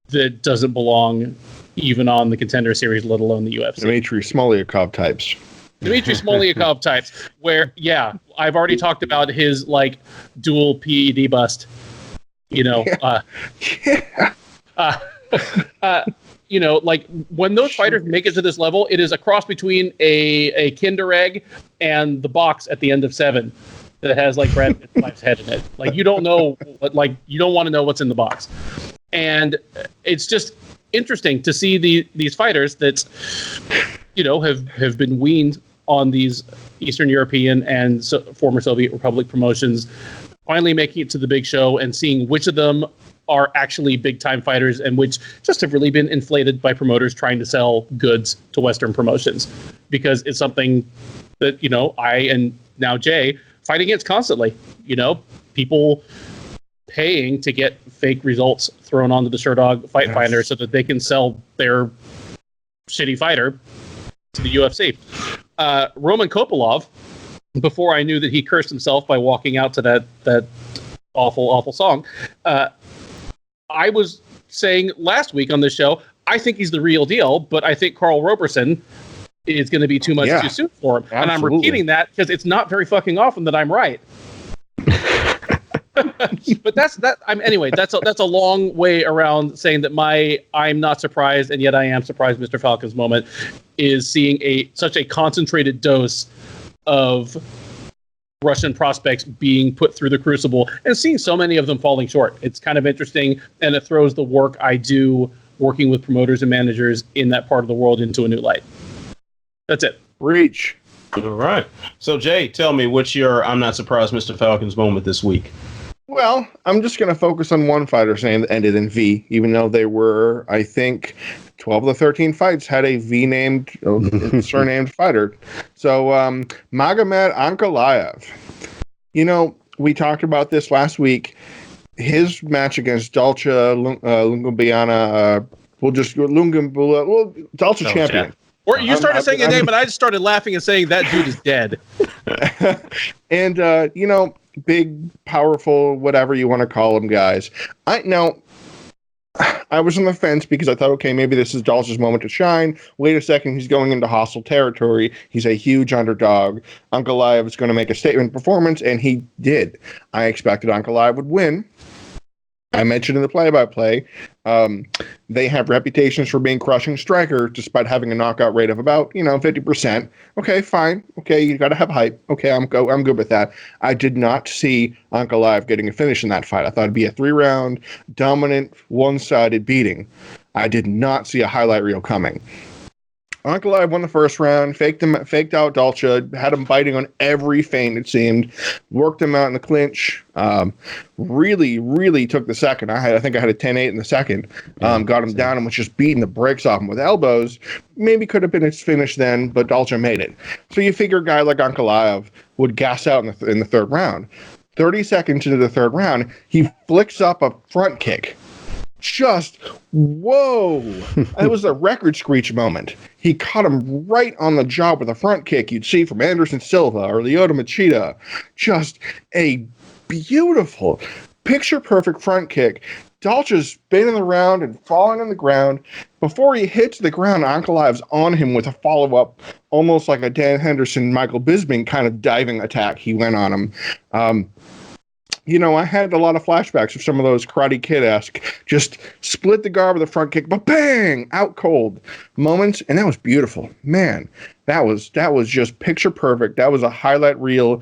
C: that doesn't belong even on the Contender Series, let alone the UFC.
D: Dmitry Smolyakov types.
C: Dmitry Smolyakov types, where, I've already talked about his, dual PED bust, when those fighters make it to this level, it is a cross between a Kinder Egg and the box at the end of 7 that has, Brad Pitt's head in it. You don't know, you don't want to know what's in the box. And it's just interesting to see these fighters that, have been weaned on these Eastern European and former Soviet Republic promotions, finally making it to the big show and seeing which of them are actually big-time fighters and which just have really been inflated by promoters trying to sell goods to Western promotions. Because it's something that, I and now Jay fight against constantly. People paying to get fake results thrown onto the Sherdog Fight Finder so that they can sell their shitty fighter to the UFC. Roman Kopylov, before I knew that he cursed himself by walking out to that awful song, I was saying last week on this show, I think he's the real deal, but I think Carl Roberson is going to be too much too soon for him. Absolutely. And I'm repeating that because it's not very fucking often that I'm right. But that's a long way around saying that I'm not surprised and yet I am surprised Mr. Falcon's moment is seeing such a concentrated dose of Russian prospects being put through the crucible and seeing so many of them falling short. It's kind of interesting, and it throws the work I do working with promoters and managers in that part of the world into a new light. That's it.
D: Reach.
A: All right. So, Jay, tell me, what's your I'm not surprised Mr. Falcon's moment this week?
D: Well, I'm just going to focus on one fighter's name that ended in V, even though they were, I think, 12 of the 13 fights had a V-named, surnamed fighter. So, Magomed Ankalaev. You know, we talked about this last week. His match against Dolce Lungabiana, Dolce champion.
C: Or you started saying a name, and I just started laughing and saying that dude is dead.
D: And, big, powerful, whatever you want to call him, guys. I was on the fence because I thought, okay, maybe this is Dolce's moment to shine. Wait a second, he's going into hostile territory. He's a huge underdog. Ankalaev is going to make a statement performance, and he did. I expected Ankalaev would win. I mentioned in the play-by-play, they have reputations for being crushing strikers despite having a knockout rate of about, 50%. Okay, fine. Okay, you got to have hype. Okay, I'm good with that. I did not see Ankalaev getting a finish in that fight. I thought it'd be a 3-round, dominant, one-sided beating. I did not see a highlight reel coming. Ankalaev won the first round, faked out Dolce, had him biting on every feint, it seemed, worked him out in the clinch, really, really took the second. I think I had a 10-8 in the second, got him down and was just beating the brakes off him with elbows. Maybe could have been his finish then, but Dolce made it. So you figure a guy like Ankalaev would gas out in the third round. 30 seconds into the third round, he flicks up a front kick. Just, whoa. It was a record screech moment. He caught him right on the jaw with a front kick you'd see from Anderson Silva or Lyoto Machida. Just a beautiful, picture-perfect front kick. Dolce's spinning around and falling on the ground. Before he hits the ground, Ankalaev's on him with a follow-up, almost like a Dan Henderson, Michael Bisping kind of diving attack he went on him. I had a lot of flashbacks of some of those Karate Kid-esque, just split the guard with a front kick, but bang, out cold moments, and that was beautiful. Man, that was just picture perfect. That was a highlight reel,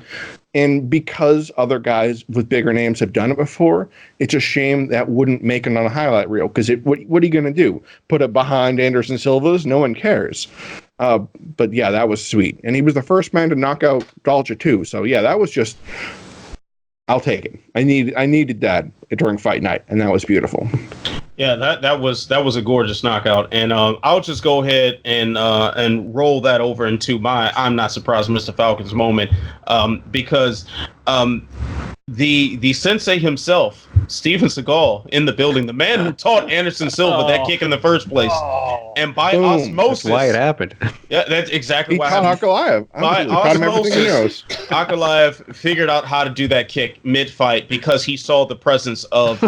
D: and because other guys with bigger names have done it before, it's a shame that wouldn't make it on a highlight reel, because what are you going to do? Put it behind Anderson Silva's? No one cares. But yeah, that was sweet, and he was the first man to knock out Dolce too, so yeah, that was just... I'll take it. I needed that during fight night, and that was beautiful.
A: Yeah, that was a gorgeous knockout, and I'll just go ahead and roll that over into my I'm not surprised Mr. Falcon's moment, because the sensei himself, Steven Seagal, in the building, the man who taught Anderson Silva that kick in the first place, and by osmosis,
B: that's why it happened.
A: Yeah, that's exactly why.
D: He taught Ankalaev.
A: By osmosis, Ankalaev figured out how to do that kick mid-fight because he saw the presence of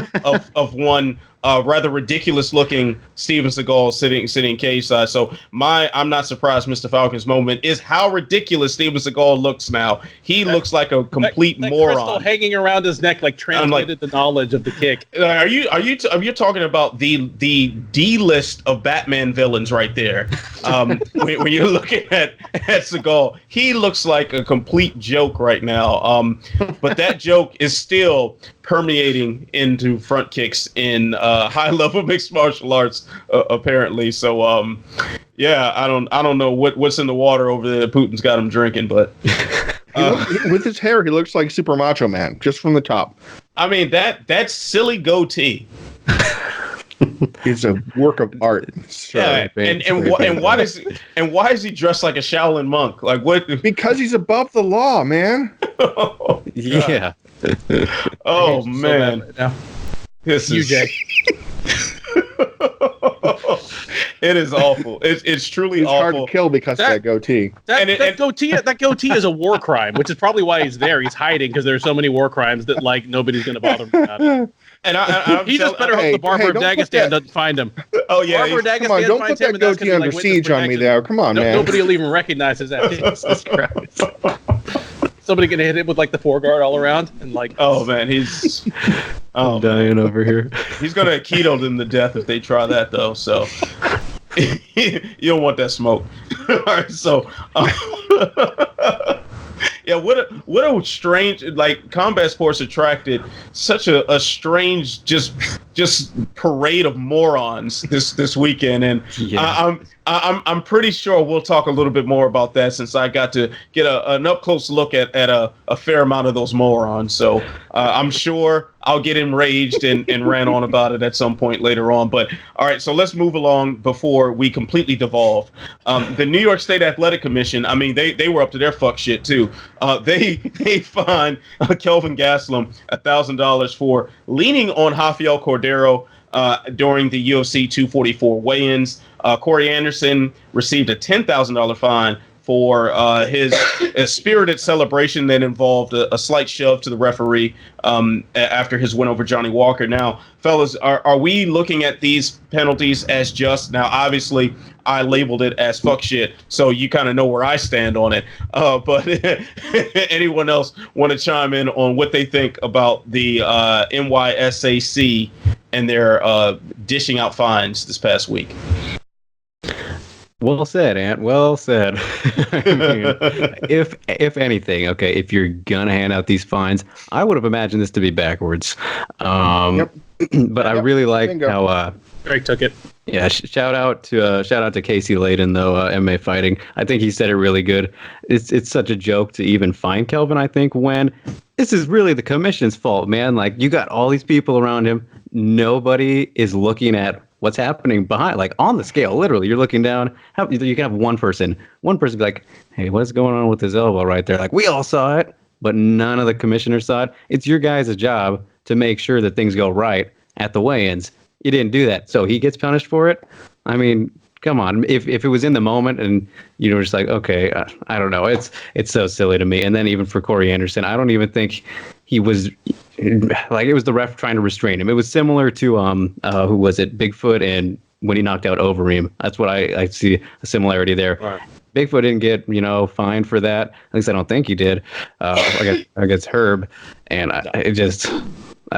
A: one rather ridiculous-looking Steven Seagal sitting cage-side. So I'm not surprised Mr. Falcon's moment is how ridiculous Steven Seagal looks now. He looks like a complete moron.
C: Crystal hanging around his neck translated the knowledge of the kick.
A: Are you talking about the D-list of Batman villains right there? When you're looking at Seagal, he looks like a complete joke right now. But that joke is still permeating into front kicks in high-level mixed martial arts, apparently. So, I don't know what's in the water over there that Putin's got him drinking, but
D: with his hair, he looks like Super Macho Man, just from the top.
A: I mean, that silly goatee.
D: It's a work of art.
A: Yeah, and why is he dressed like a Shaolin monk? Like what?
D: Because he's above the law, man.
A: Oh,
B: yeah.
A: Oh man.
C: So
A: this is
C: Jay.
A: It is awful. It's truly
D: He's hard
A: awful.
D: to kill because of that goatee.
C: That goatee is a war crime, which is probably why he's there. He's hiding because there's so many war crimes that like nobody's going to bother him about it.
A: And
C: he just better hope the barber of Dagestan doesn't find him.
A: Oh yeah,
C: barber of Dagestan
D: come on, don't
C: finds
D: put
C: him,
D: that goatee under siege on me there. Come on, man.
C: Nobody will even recognize his ass. Jesus Christ. Somebody gonna hit him with like the foreguard all around and like.
A: Oh man, he's
B: dying over here.
A: He's gonna keto them to death if they try that though. So you don't want that smoke. All right, so. Yeah, what a strange, like, combat sports attracted such a strange just parade of morons this weekend, and yeah. I'm pretty sure we'll talk a little bit more about that since I got to get an up close look at a fair amount of those morons. So I'm sure I'll get enraged and rant on about it at some point later on. But all right, so let's move along before we completely devolve. The New York State Athletic Commission, I mean, they were up to their fuck shit too. They fined Kelvin Gastelum $1,000 for leaning on Rafael Cordeiro during the UFC 244 weigh-ins. Corey Anderson received a $10,000 fine for his spirited celebration that involved a slight shove to the referee after his win over Johnny Walker. Now, fellas, are we looking at these penalties as just? Now, obviously, I labeled it as fuck shit, so you kind of know where I stand on it. But anyone else want to chime in on what they think about the NYSAC and their dishing out fines this past week?
B: Well said, Ant. Well said. I mean, if anything, okay, if you're gonna hand out these fines, I would have imagined this to be backwards.
D: Yep.
B: But I really like how
C: Greg took it.
B: Yeah, shout out to Casey Layden though, MMA Fighting. I think he said it really good. It's such a joke to even find Kelvin. I think when this is really the commission's fault, man. Like, you got all these people around him. Nobody is looking at what's happening behind, like on the scale. Literally, you're looking down. You can have one person be like, "Hey, what's going on with his elbow right there?" Like, we all saw it, but none of the commissioners saw it. It's your guys' job to make sure that things go right at the weigh-ins. You didn't do that, so he gets punished for it. I mean, come on. If it was in the moment and you were just like, okay, I don't know. It's so silly to me. And then even for Corey Anderson, I don't even think he was like, it was the ref trying to restrain him. It was similar to who was it, Bigfoot, and when he knocked out Overeem. That's what I see a similarity there. Right. Bigfoot didn't get fined for that. At least I don't think he did. I guess Herb, and I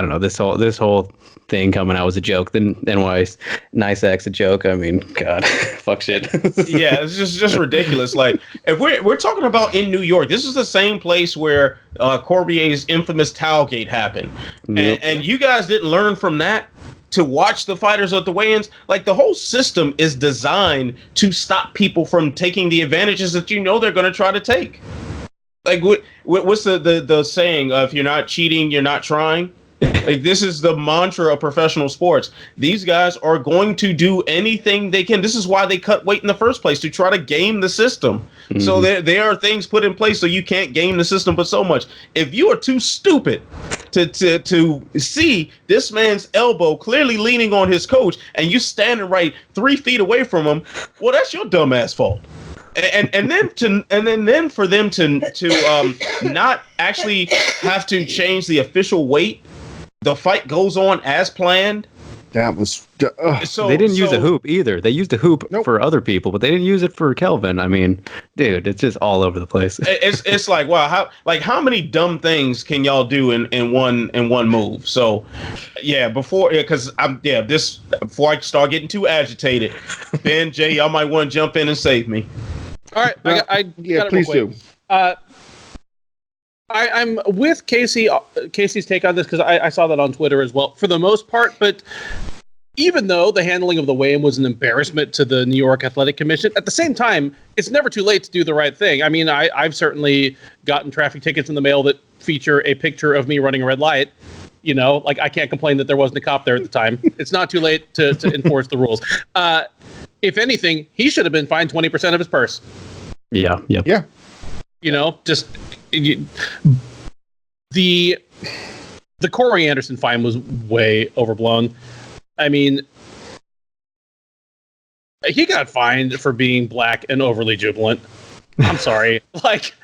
B: don't know, this whole thing coming out was a joke. Then why Nice X a joke? I mean, God, fuck shit.
A: Yeah, it's just ridiculous. Like, if we're talking about in New York, this is the same place where Corbier's infamous Towelgate happened,
B: Yep.
A: and you guys didn't learn from that to watch the fighters at the weigh-ins. Like, the whole system is designed to stop people from taking the advantages that they're going to try to take. Like, what's the saying? If you're not cheating, you're not trying. Like, this is the mantra of professional sports. These guys are going to do anything they can. This is why they cut weight in the first place, to try to game the system. Mm-hmm. So there are things put in place so you can't game the system but so much. If you are too stupid to see this man's elbow clearly leaning on his coach and you standing right 3 feet away from him, well, that's your dumb ass fault. And then for them to not actually have to change the official weight, the fight goes on as planned.
D: That was
B: so they didn't use a hoop either. They used a hoop for other people, but they didn't use it for Kelvin. I mean, dude, it's just all over the place.
A: It's like, wow, how many dumb things can y'all do in one move? So before I start getting too agitated, Ben, Jay, y'all might want to jump in and save me.
C: All right, I got it
D: please
C: real quick.
D: do.
C: I'm with Casey's take on this because I saw that on Twitter as well, for the most part. But even though the handling of the weigh-in was an embarrassment to the New York Athletic Commission, at the same time, it's never too late to do the right thing. I mean, I've certainly gotten traffic tickets in the mail that feature a picture of me running a red light. Like, I can't complain that there wasn't a cop there at the time. It's not too late to enforce the rules. If anything, he should have been fined 20% of his purse.
B: Yeah.
C: The Corey Anderson fine was way overblown. I mean, He got fined for being black and overly jubilant. I'm sorry. Like,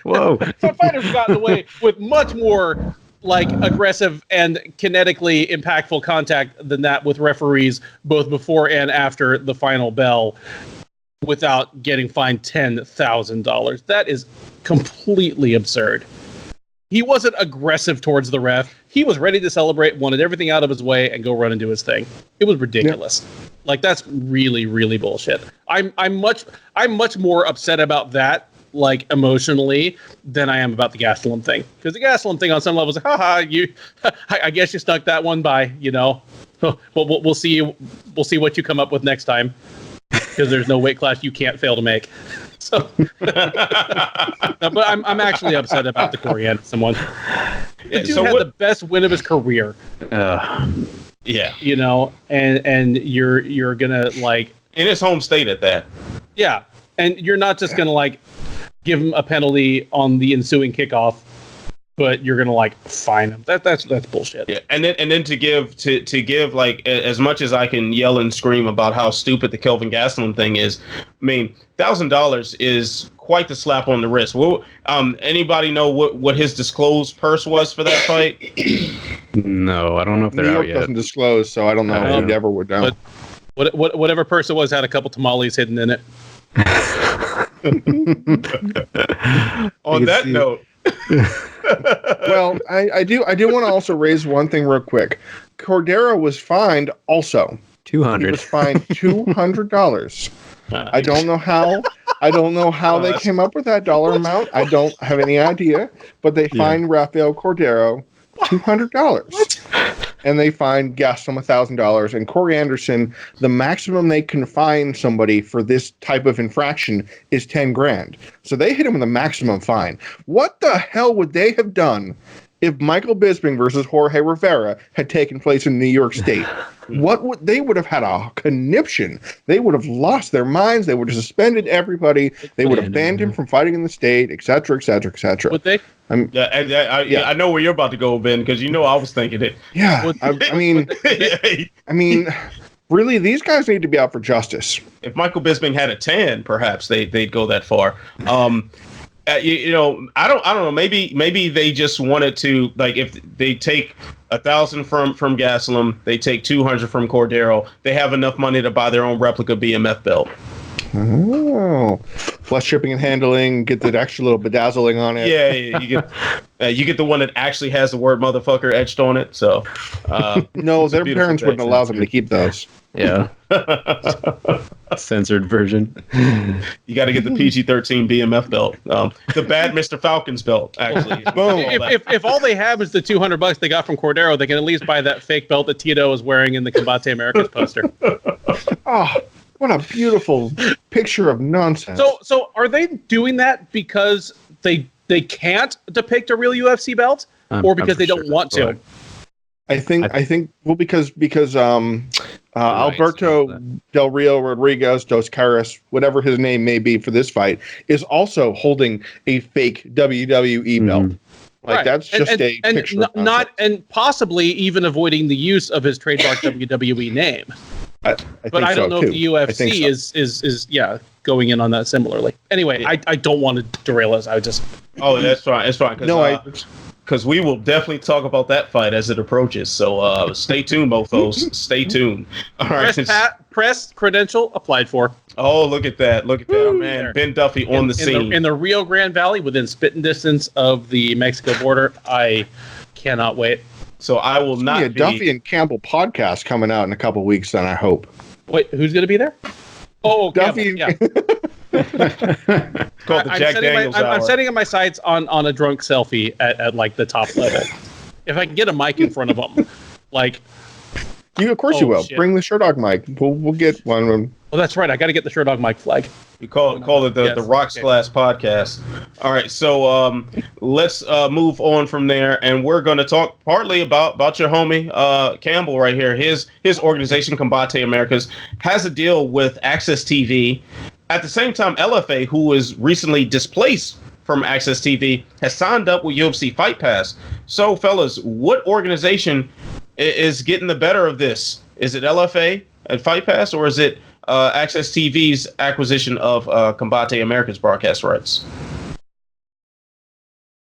B: Whoa.
C: some fighters have gotten away with much more like aggressive and kinetically impactful contact than that with referees, both before and after the final bell, without getting fined $10,000. That is completely absurd. He wasn't aggressive towards the ref. He was ready to celebrate, wanted everything out of his way, and go run and do his thing. It was ridiculous. Yep. Like, that's really, really bullshit. I'm much more upset about that, like, emotionally, than I am about the Gastelum thing. Because the Gastelum thing on some levels, like, haha, I guess you snuck that one by, you know. We'll see what you come up with next time. Because there's no weight class you can't fail to make. So, but I'm actually upset about the Corey Anderson one. The dude had the best win of his career.
A: Yeah,
C: you know, and you're gonna like
A: in his home state at that.
C: Yeah, and you're not just gonna like give him a penalty on the ensuing kickoff, but you're gonna like fine him. That's bullshit.
A: Yeah, and then to give like as much as I can yell and scream about how stupid the Kelvin Gastelum thing is. I mean, $1,000 is quite the slap on the wrist. Well, anybody know what his disclosed purse was for that fight?
B: No, I don't know if they're
D: New York
B: out yet.
D: doesn't disclose, so I don't know if he ever would know.
C: But whatever purse it was had a couple tamales hidden in it.
A: On that note.
D: Well, I do want to also raise one thing real quick. Cordeiro was fined also.
B: $200.
D: He was fined $200. I don't know how. I don't know how they came up with that dollar amount. I don't have any idea. But they fined Rafael Cordeiro $200. And they fined Gastelum $1,000. And Corey Anderson, the maximum they can fine somebody for this type of infraction is $10,000. So they hit him with a maximum fine. What the hell would they have done if Michael Bisping versus Jorge Rivera had taken place in New York State? They would have had a conniption. They would have lost their minds. They would have suspended everybody. They would have banned him from fighting in the state, et cetera, et cetera, et cetera.
C: Would they?
A: I know where you're about to go, Ben, because you know I was thinking it.
D: Yeah, I mean, really, these guys need to be out for justice.
A: If Michael Bisping had a tan, perhaps they'd go that far. You know, I don't know. Maybe they just wanted to, like, if they take 1,000 from Gastelum, they take 200 from Cordeiro. They have enough money to buy their own replica BMF belt.
D: Oh, plus shipping and handling, get that extra little bedazzling on it.
A: Yeah, you get the one that actually has the word motherfucker etched on it. So,
D: no, their parents wouldn't allow them to keep those.
B: Yeah. Censored version.
A: You got to get the PG-13 BMF belt. The bad Mr. Falcons belt, actually.
D: Boom.
C: If all they have is the $200 they got from Cordeiro, they can at least buy that fake belt that Tito is wearing in the Combate Americas poster.
D: Oh, what a beautiful picture of nonsense.
C: So are they doing that because they can't depict a real UFC belt, or because they don't want to?
D: I think well because Alberto Del Rio Rodriguez Dos Caras, whatever his name may be for this fight, is also holding a fake WWE belt. Like, that's just a picture. And
C: possibly even avoiding the use of his trademark WWE name.
D: I
C: don't know if the UFC is going in on that similarly. Anyway, I don't want to derail us.
A: That's fine. It's fine. Because we will definitely talk about that fight as it approaches. So stay tuned, mofos. Stay tuned. All right.
C: Press credential applied for.
A: Oh, look at that. Oh, man. There. Ben Duffy on the scene.
C: In the Rio Grande Valley, within spitting distance of the Mexico border. I cannot wait.
A: So I will not be...
D: Duffy and Campbell podcast coming out in a couple weeks, then, I hope.
C: Wait, who's going to be there? Oh,
D: Duffy.
C: Campbell, yeah.
A: Called the Jack Daniels hour.
C: I'm setting up my sights on a drunk selfie at like the top level. If I can get a mic in front of them, like...
D: Of course you will. Shit. Bring the Sherdog mic. We'll get one.
C: Well, that's right. I got to get the Sherdog mic flag.
A: You call it the Rocks Glass podcast. All right, so let's move on from there, and we're going to talk partly about your homie Campbell right here. His organization, Combate Americas, has a deal with AXS TV. At the same time, LFA, who was recently displaced from AXS TV, has signed up with UFC Fight Pass. So, fellas, what organization is getting the better of this? Is it LFA and Fight Pass, or is it AXS TV's acquisition of Combate Americas broadcast rights?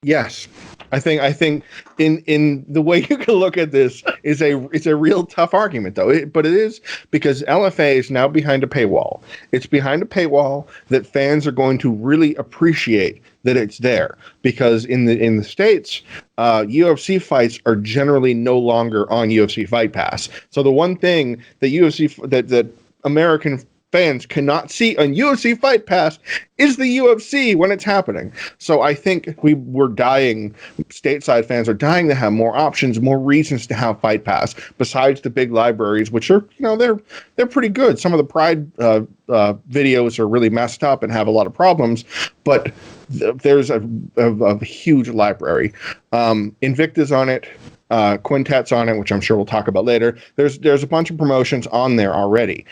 D: Yes. I think in the way you can look at this is a real tough argument, though. But it is because LFA is now behind a paywall. It's behind a paywall that fans are going to really appreciate that it's there, because in the States, UFC fights are generally no longer on UFC Fight Pass. So the one thing that that American fans cannot see on UFC Fight Pass is the UFC when it's happening. So I think we're dying, stateside fans are dying to have more options, more reasons to have Fight Pass, besides the big libraries, which are, they're pretty good. Some of the Pride videos are really messed up and have a lot of problems, but there's a huge library. Invicta's on it. Quintet's on it, which I'm sure we'll talk about later. There's a bunch of promotions on there already.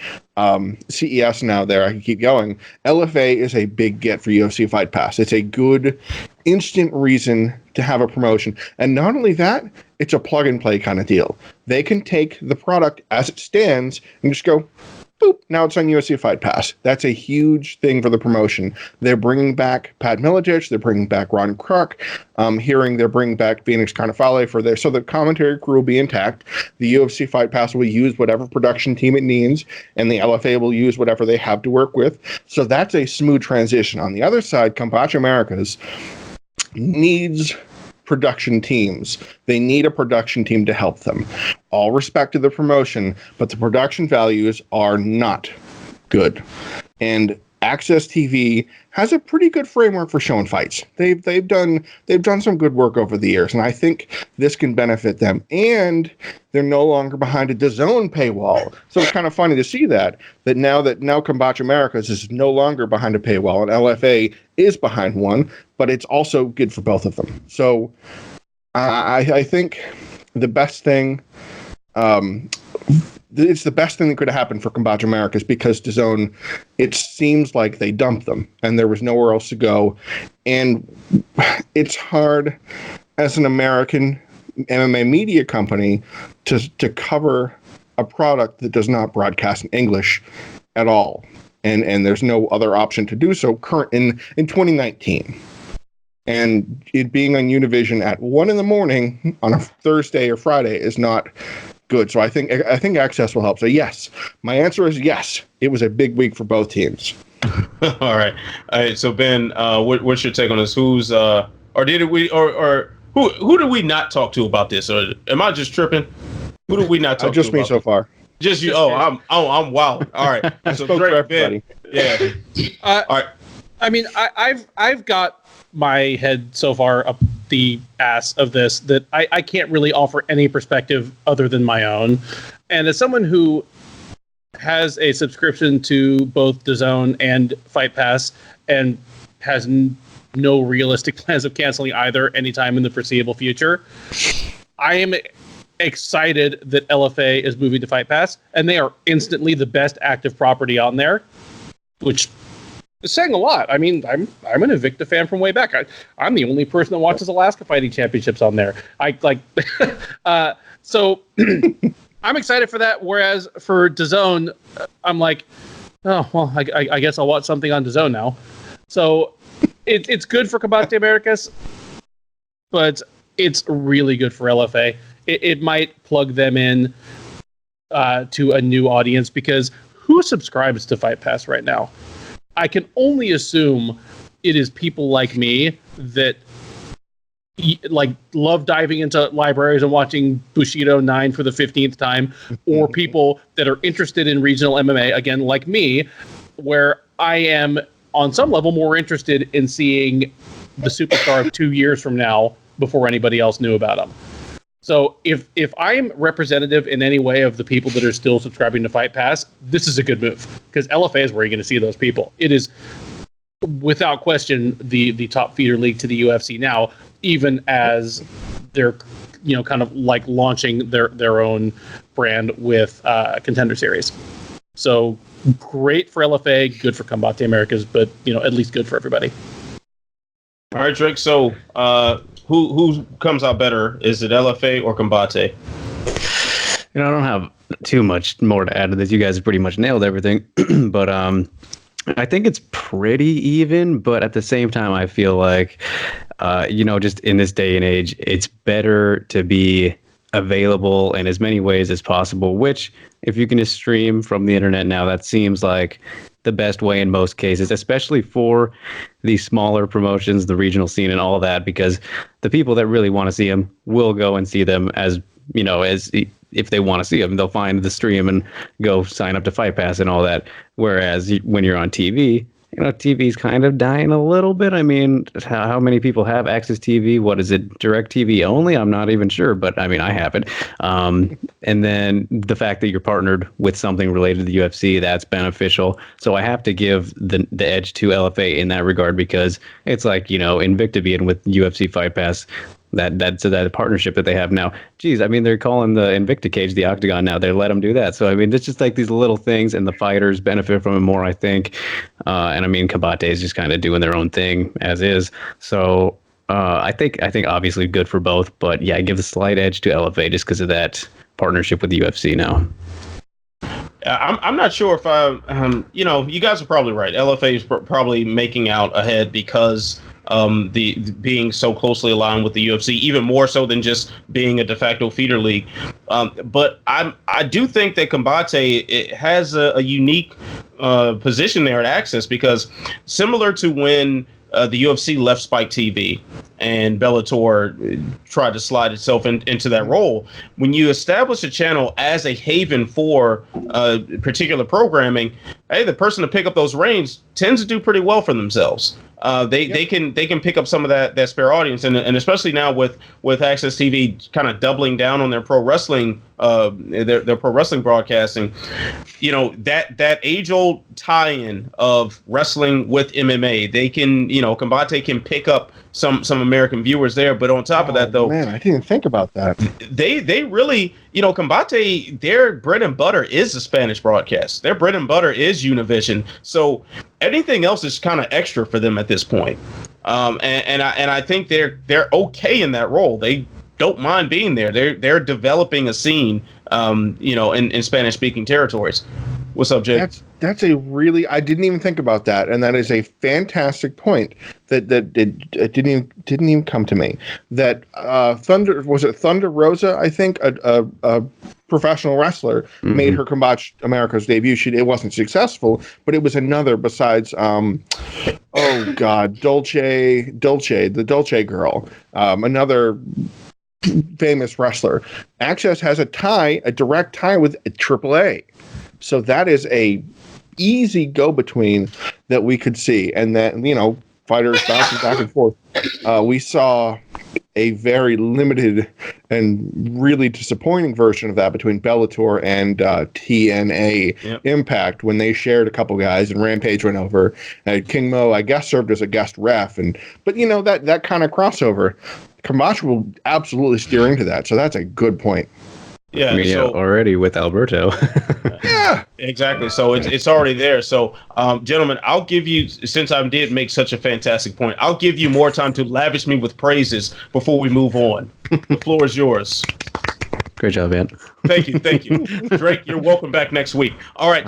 D: CES now there. I can keep going. LFA is a big get for UFC Fight Pass. It's a good instant reason to have a promotion. And not only that, it's a plug and play kind of deal. They can take the product as it stands and just go, boop, now it's on UFC Fight Pass. That's a huge thing for the promotion. They're bringing back Pat Miletich. They're bringing back Ron Kruk. Hearing they're bringing back Phoenix Carnevale so the commentary crew will be intact. The UFC Fight Pass will use whatever production team it needs, and the LFA will use whatever they have to work with. So that's a smooth transition. On the other side, Combate Americas needs production teams. They need a production team to help them. All respect to the promotion, but the production values are not good. And AXS TV has a pretty good framework for showing fights. They've done some good work over the years, and I think this can benefit them. And they're no longer behind a DAZN paywall. So it's kind of funny to see that now Combate Americas is no longer behind a paywall, and LFA is behind one, but it's also good for both of them. So I think the best thing. It's the best thing that could have happened for Combate Americas, because DAZN, it seems like they dumped them and there was nowhere else to go. And it's hard as an American MMA media company to cover a product that does not broadcast in English at all. And there's no other option to do so in 2019. And it being on Univision at 1 a.m. on a Thursday or Friday is not good. So I think Access will help. So yes, my answer is yes. It was a big week for both teams.
A: All right. So Ben, what's your take on this? Who did we not talk to about this? Or am I just tripping? Who did we not talk to?
D: Just me so far.
A: Just you. I'm wild. All right.
D: I spoke for everybody.
A: Ben. Yeah. All right.
C: I mean, I've got my head so far up the ass of this that I can't really offer any perspective other than my own. And as someone who has a subscription to both DAZN and Fight Pass and has no realistic plans of canceling either anytime in the foreseeable future, I am excited that LFA is moving to Fight Pass, and they are instantly the best active property on there, which is saying a lot. I mean, I'm an Invicta fan from way back. I'm the only person that watches Alaska Fighting Championships on there. So I'm excited for that. Whereas for DAZN, I'm like, oh well, I guess I'll watch something on DAZN now. So it's good for Combate Americas, but it's really good for LFA. It might plug them in to a new audience, because who subscribes to Fight Pass right now? I can only assume it is people like me that love diving into libraries and watching Bushido 9 for the 15th time, or people that are interested in regional MMA, again, like me, where I am on some level more interested in seeing the superstar of 2 years from now before anybody else knew about him. So if I'm representative in any way of the people that are still subscribing to Fight Pass, this is a good move, because LFA is where you're going to see those people. It is, without question, the top feeder league to the UFC now, even as they're kind of like launching their own brand with Contender Series. So great for LFA, good for Combate Americas, but at least good for everybody.
A: All right, Drake. So who comes out better? Is it LFA or Combate?
B: I don't have too much more to add to this. You guys have pretty much nailed everything. But I think it's pretty even. But at the same time, I feel like, just in this day and age, it's better to be available in as many ways as possible, which if you can just stream from the internet now, that seems like the best way in most cases, especially for the smaller promotions, the regional scene and all that, because the people that really want to see them will go and see them as if they want to see them, they'll find the stream and go sign up to Fight Pass and all that. Whereas when you're on TV, TV's kind of dying a little bit. I mean, how many people have AXS TV? What is it? Direct TV only? I'm not even sure, but I mean, I have it. And then the fact that you're partnered with something related to the UFC, that's beneficial. So I have to give the edge to LFA in that regard, because it's like, Invicta being with UFC Fight Pass, that partnership that they have now. Geez, I mean, they're calling the Invicta cage the Octagon now. They let them do that. So, I mean, it's just like these little things, and the fighters benefit from it more, I think. And I mean, Combate is just kind of doing their own thing as is. So I think obviously good for both. But yeah, I give the slight edge to LFA just because of that partnership with the UFC now.
A: I'm not sure if you guys are probably right. LFA is probably making out ahead because the being so closely aligned with the UFC, even more so than just being a de facto feeder league. But I do think that Combate, it has a unique position there at AXS, because similar to when the UFC left Spike TV and Bellator tried to slide itself into that role, when you establish a channel as a haven for particular programming, hey, the person to pick up those reins tends to do pretty well for themselves. They can pick up some of that spare audience, and especially now with AXS TV kind of doubling down on their pro wrestling their pro wrestling broadcasting, that age old tie-in of wrestling with MMA, they can Combate can pick up some American viewers there. But on top of that, though,
D: man, I didn't think about that.
A: They really, Combate, their bread and butter is the Spanish broadcast. Their bread and butter is Univision. So anything else is kind of extra for them at this point. And I think they're okay in that role. They don't mind being there. They're developing a scene, in Spanish speaking territories. What's up, Jake?
D: That's a really, I didn't even think about that, and that is a fantastic point that it didn't even come to me. That Thunder Rosa, I think, a professional wrestler, made her Combate Americas debut. It wasn't successful, but it was another besides Dolce, the Dolce girl, another famous wrestler. AXS has a direct tie with AAA. So that is a easy go-between that we could see. And that, fighters bouncing back and forth. We saw a very limited and really disappointing version of that between Bellator and TNA Impact, when they shared a couple guys and Rampage went over. King Mo, I guess, served as a guest ref. But that kind of crossover, Camacho will absolutely steer into that. So that's a good point.
A: Yeah,
B: already with Alberto.
A: Yeah, exactly. So it's already there. So, gentlemen, I'll give you, since I did make such a fantastic point, I'll give you more time to lavish me with praises before we move on. The floor is yours.
B: Great job, man.
A: Thank you. Drake, you're welcome back next week. All right.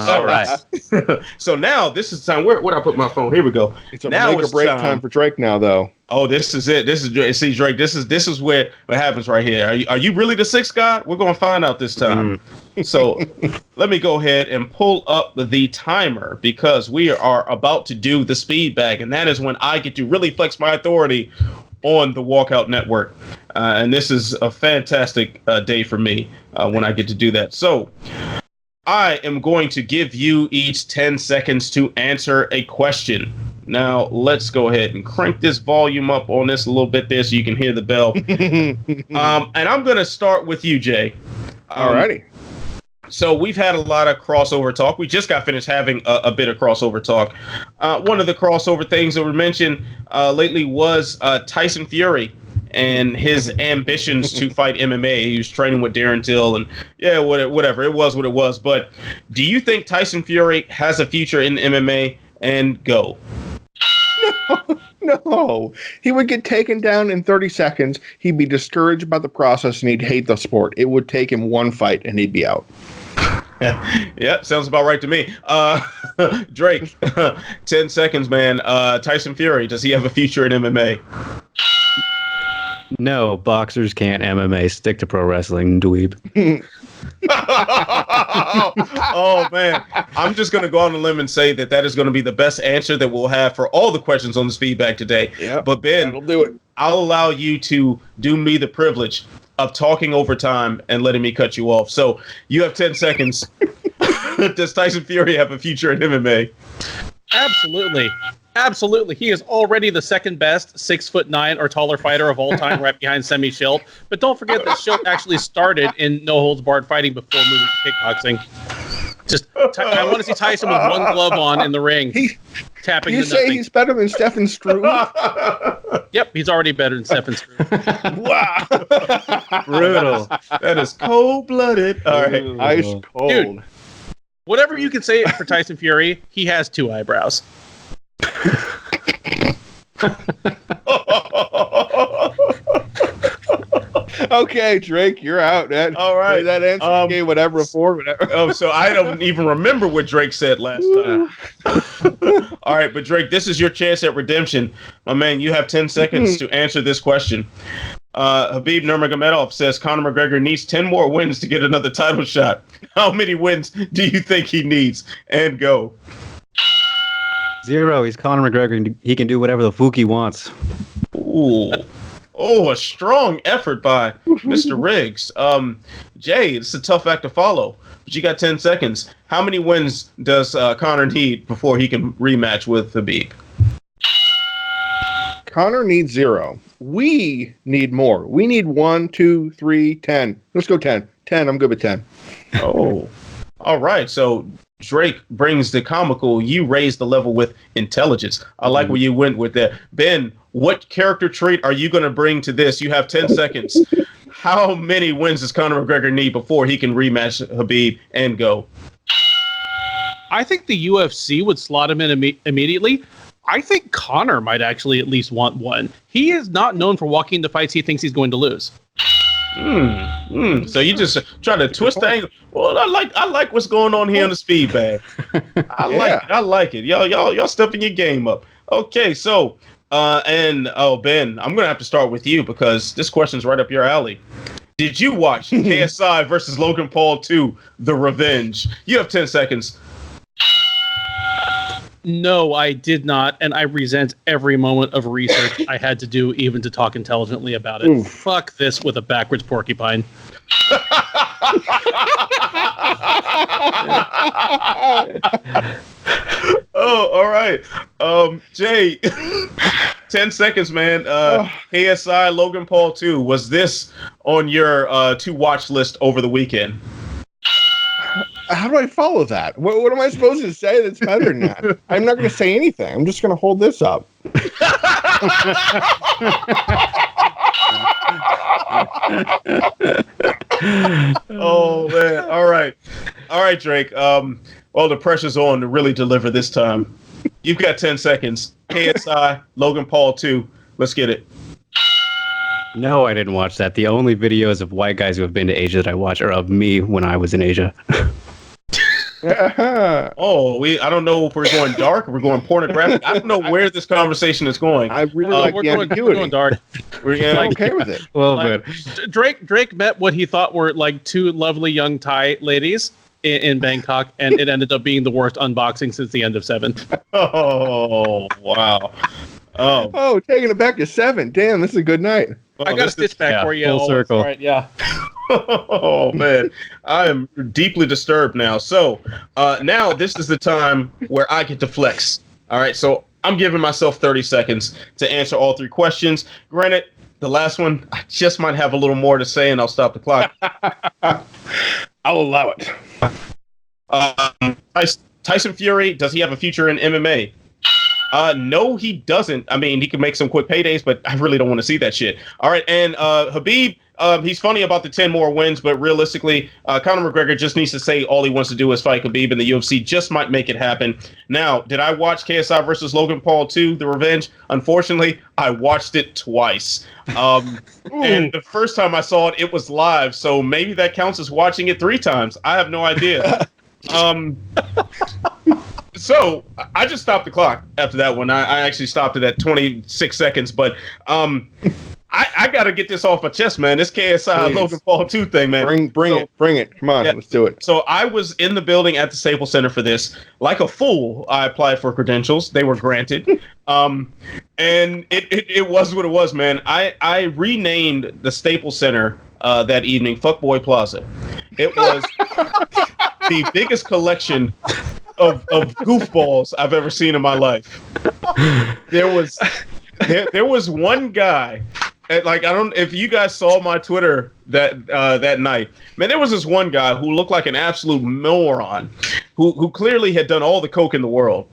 A: So now this is time. Where'd I put my phone? Here we go.
D: It's a make or break time for Drake now, though.
A: Oh, this is it. See, Drake, this is where what happens right here. Are you really the sixth guy? We're going to find out this time. So let me go ahead and pull up the timer, because we are about to do the speed bag, and that is when I get to really flex my authority on the Walkout Network. And this is a fantastic day for me when I get to do that. So I am going to give you each 10 seconds to answer a question. Now, let's go ahead and crank this volume up on this a little bit there so you can hear the bell. And I'm going to start with you, Jay.
D: Alrighty.
A: So we've had a lot of crossover talk. We just got finished having a bit of crossover talk. One of the crossover things that were mentioned lately was Tyson Fury and his ambitions to fight MMA. He was training with Darren Till, and whatever. It was what it was. But do you think Tyson Fury has a future in MMA? And go.
D: No, he would get taken down in 30 seconds. He'd be discouraged by the process and he'd hate the sport. It would take him one fight and he'd be out.
A: Yeah, sounds about right to me. Drake, 10 seconds, man. Tyson Fury, does he have a future in MMA?
B: No, boxers can't MMA. Stick to pro wrestling, dweeb.
A: Oh, man. I'm just going to go on a limb and say that is going to be the best answer that we'll have for all the questions on this feedback today.
D: Yep,
A: but Ben,
D: that'll do it.
A: I'll allow you to do me the privilege of talking over time and letting me cut you off. So you have 10 seconds. Does Tyson Fury have a future in MMA?
C: Absolutely. Absolutely. He is already the second best 6'9" or taller fighter of all time, right behind Semi Schilt. But don't forget that Schilt actually started in no holds barred fighting before moving to kickboxing. I want to see Tyson with one glove on in the ring, tapping.
D: You say he's better than Stefan Struve?
C: Yep, he's already better than Stefan Struve.
D: Wow,
B: Brutal.
A: That is cold-blooded. All right,
D: ice cold.
C: Dude, whatever you can say for Tyson Fury, he has two eyebrows.
D: Okay, Drake, you're out, man.
A: All right.
D: That answer gave whatever before, whatever.
A: So I don't even remember what Drake said last time. All right, but Drake, this is your chance at redemption. My man, you have 10 seconds to answer this question. Khabib Nurmagomedov says Conor McGregor needs 10 more wins to get another title shot. How many wins do you think he needs? And go.
B: 0. He's Conor McGregor. He can do whatever the fuck he wants.
A: Ooh. Oh, a strong effort by Mr. Riggs. Jay, it's a tough act to follow, but you got 10 seconds. How many wins does Conor need before he can rematch with Khabib?
D: Conor needs 0. We need more. We need 1, 2, 3, 10. Let's go 10. 10, I'm good with 10.
A: Oh, all right. So Drake brings the comical. You raise the level with intelligence. I like where you went with that. Ben, what character trait are you going to bring to this? You have 10 seconds. How many wins does Conor McGregor need before he can rematch Khabib and go?
C: I think the UFC would slot him in immediately. I think Conor might actually at least want one. He is not known for walking into fights he thinks he's going to lose.
A: So you just try to twist the angle. Well, I like what's going on here on the speed bag. I like it. Y'all stepping your game up. Okay, so Ben, I'm gonna have to start with you because this question's right up your alley. Did you watch KSI versus Logan Paul 2, The Revenge? You have 10 seconds.
C: No, I did not, and I resent every moment of research I had to do even to talk intelligently about it. Oof. Fuck this with a backwards porcupine.
A: Oh, all right. Jay, 10 seconds, man. KSI, Logan Paul 2. Was this on your to-watch list over the weekend?
D: How do I follow that? What am I supposed to say that's better than that? I'm not going to say anything. I'm just going to hold this up.
A: Oh, man. All right, Drake. Well, the pressure's on to really deliver this time. You've got 10 seconds. KSI, Logan Paul 2. Let's get it.
B: No, I didn't watch that. The only videos of white guys who have been to Asia that I watch are of me when I was in Asia.
A: I don't know if we're going dark or we're going pornographic. I don't know where this conversation is going.
D: I really like the ambiguity.
C: We're going dark.
D: I'm okay with it.
B: Well, good.
C: Drake met what he thought were like two lovely young Thai ladies in Bangkok, and it ended up being the worst unboxing since the end of 7.
A: Oh, wow.
D: Oh, taking it back to 7. Damn, this is a good night.
C: I got a stitch back for you.
B: Full circle.
C: All right, yeah.
A: Oh, man. I am deeply disturbed now. So now this is the time where I get to flex. All right, so I'm giving myself 30 seconds to answer all 3 questions. Granted, the last one, I just might have a little more to say, and I'll stop the clock.
D: I'll allow it.
A: Tyson Fury, does he have a future in MMA? No, he doesn't. I mean, he can make some quick paydays, but I really don't want to see that shit. All right, and Khabib, he's funny about the 10 more wins, but realistically, Conor McGregor just needs to say all he wants to do is fight Khabib, and the UFC just might make it happen. Now, did I watch KSI versus Logan Paul 2, The Revenge? Unfortunately, I watched it twice. And the first time I saw it, it was live, so maybe that counts as watching it 3 times. I have no idea. So I just stopped the clock after that one. I actually stopped it at 26 seconds, but I got to get this off my chest, man. This KSI Logan Paul 2 thing, man.
D: Bring it. Come on, let's do it.
A: So I was in the building at the Staples Center for this. Like a fool, I applied for credentials. They were granted. And it was what it was, man. I renamed the Staples Center that evening Fuckboy Plaza. It was the biggest collection of goofballs I've ever seen in my life. There was one guy, like, I don't, if you guys saw my Twitter that night, man, there was this one guy who looked like an absolute moron, who clearly had done all the coke in the world,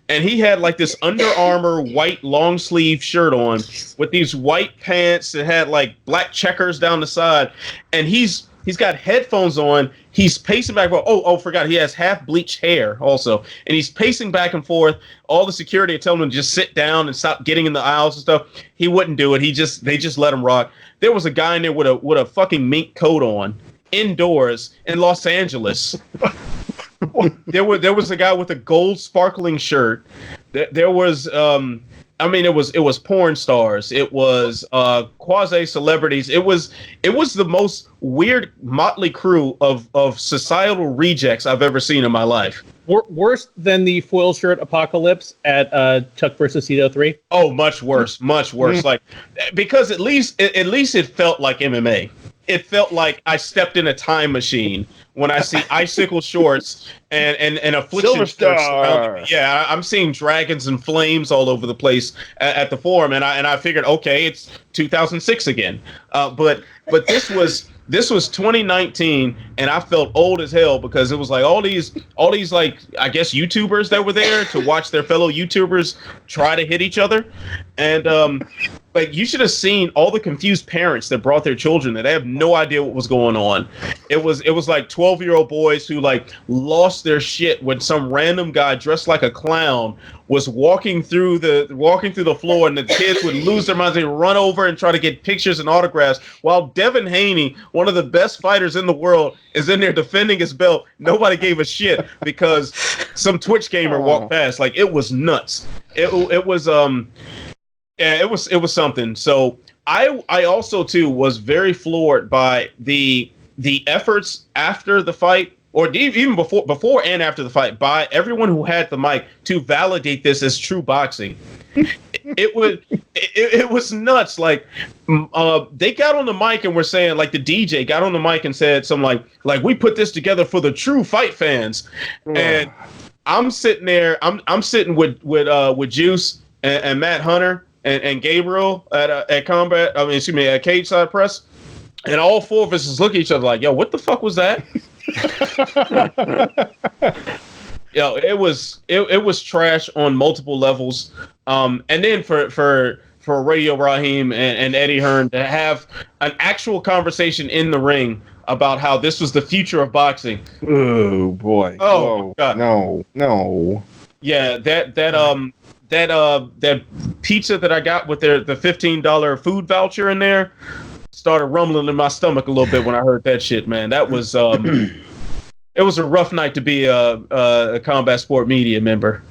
A: and he had like this Under Armour white long sleeve shirt on with these white pants that had like black checkers down the side, and he's got headphones on. He's pacing back and forth. Forgot. He has half bleached hair also. And he's pacing back and forth. All the security are telling him to just sit down and stop getting in the aisles and stuff. He wouldn't do it. They just let him rock. There was a guy in there with a fucking mink coat on indoors in Los Angeles. There was a guy with a gold sparkling shirt. There was it was porn stars. It was quasi celebrities. It was the most weird motley crew of societal rejects I've ever seen in my life.
C: Worse than the foil shirt apocalypse at Chuck versus Cito 3?
A: Oh, much worse. Like, because at least it felt like MMA. It felt like I stepped in a time machine when I see icicle shorts and affliction Silver Yeah, I'm seeing dragons and flames all over the place at the forum, and I figured, okay, it's 2006 again. But this was 2019, and I felt old as hell because it was like all these like, I guess, YouTubers that were there to watch their fellow YouTubers try to hit each other, and like, you should have seen all the confused parents that brought their children that they have no idea what was going on. It was like 12-year-old boys who like lost their shit when some random guy dressed like a clown was walking through the floor, and the kids would lose their minds. They'd run over and try to get pictures and autographs while Devin Haney, one of the best fighters in the world, is in there defending his belt. Nobody gave a shit because some Twitch gamer walked past. Like, it was nuts. It was Yeah, it was something. So I also too was very floored by the efforts after the fight, or even before and after the fight, by everyone who had the mic to validate this as true boxing. It was nuts. Like, they got on the mic and were saying, like, the DJ got on the mic and said something like we put this together for the true fight fans. And I'm sitting there. I'm sitting with Juice and Matt Hunter and Gabriel at Combat. At Cage Side Press, and all 4 of us is looking at each other like, "Yo, what the fuck was that?" Yo, it was trash on multiple levels. And then for Radio Raheem and Eddie Hearn to have an actual conversation in the ring about how this was the future of boxing.
D: Oh boy!
A: Oh God!
D: No!
A: Yeah, that pizza that I got with the $15 food voucher in there started rumbling in my stomach a little bit when I heard that shit, man. That was it was a rough night to be a Combat Sport Media member.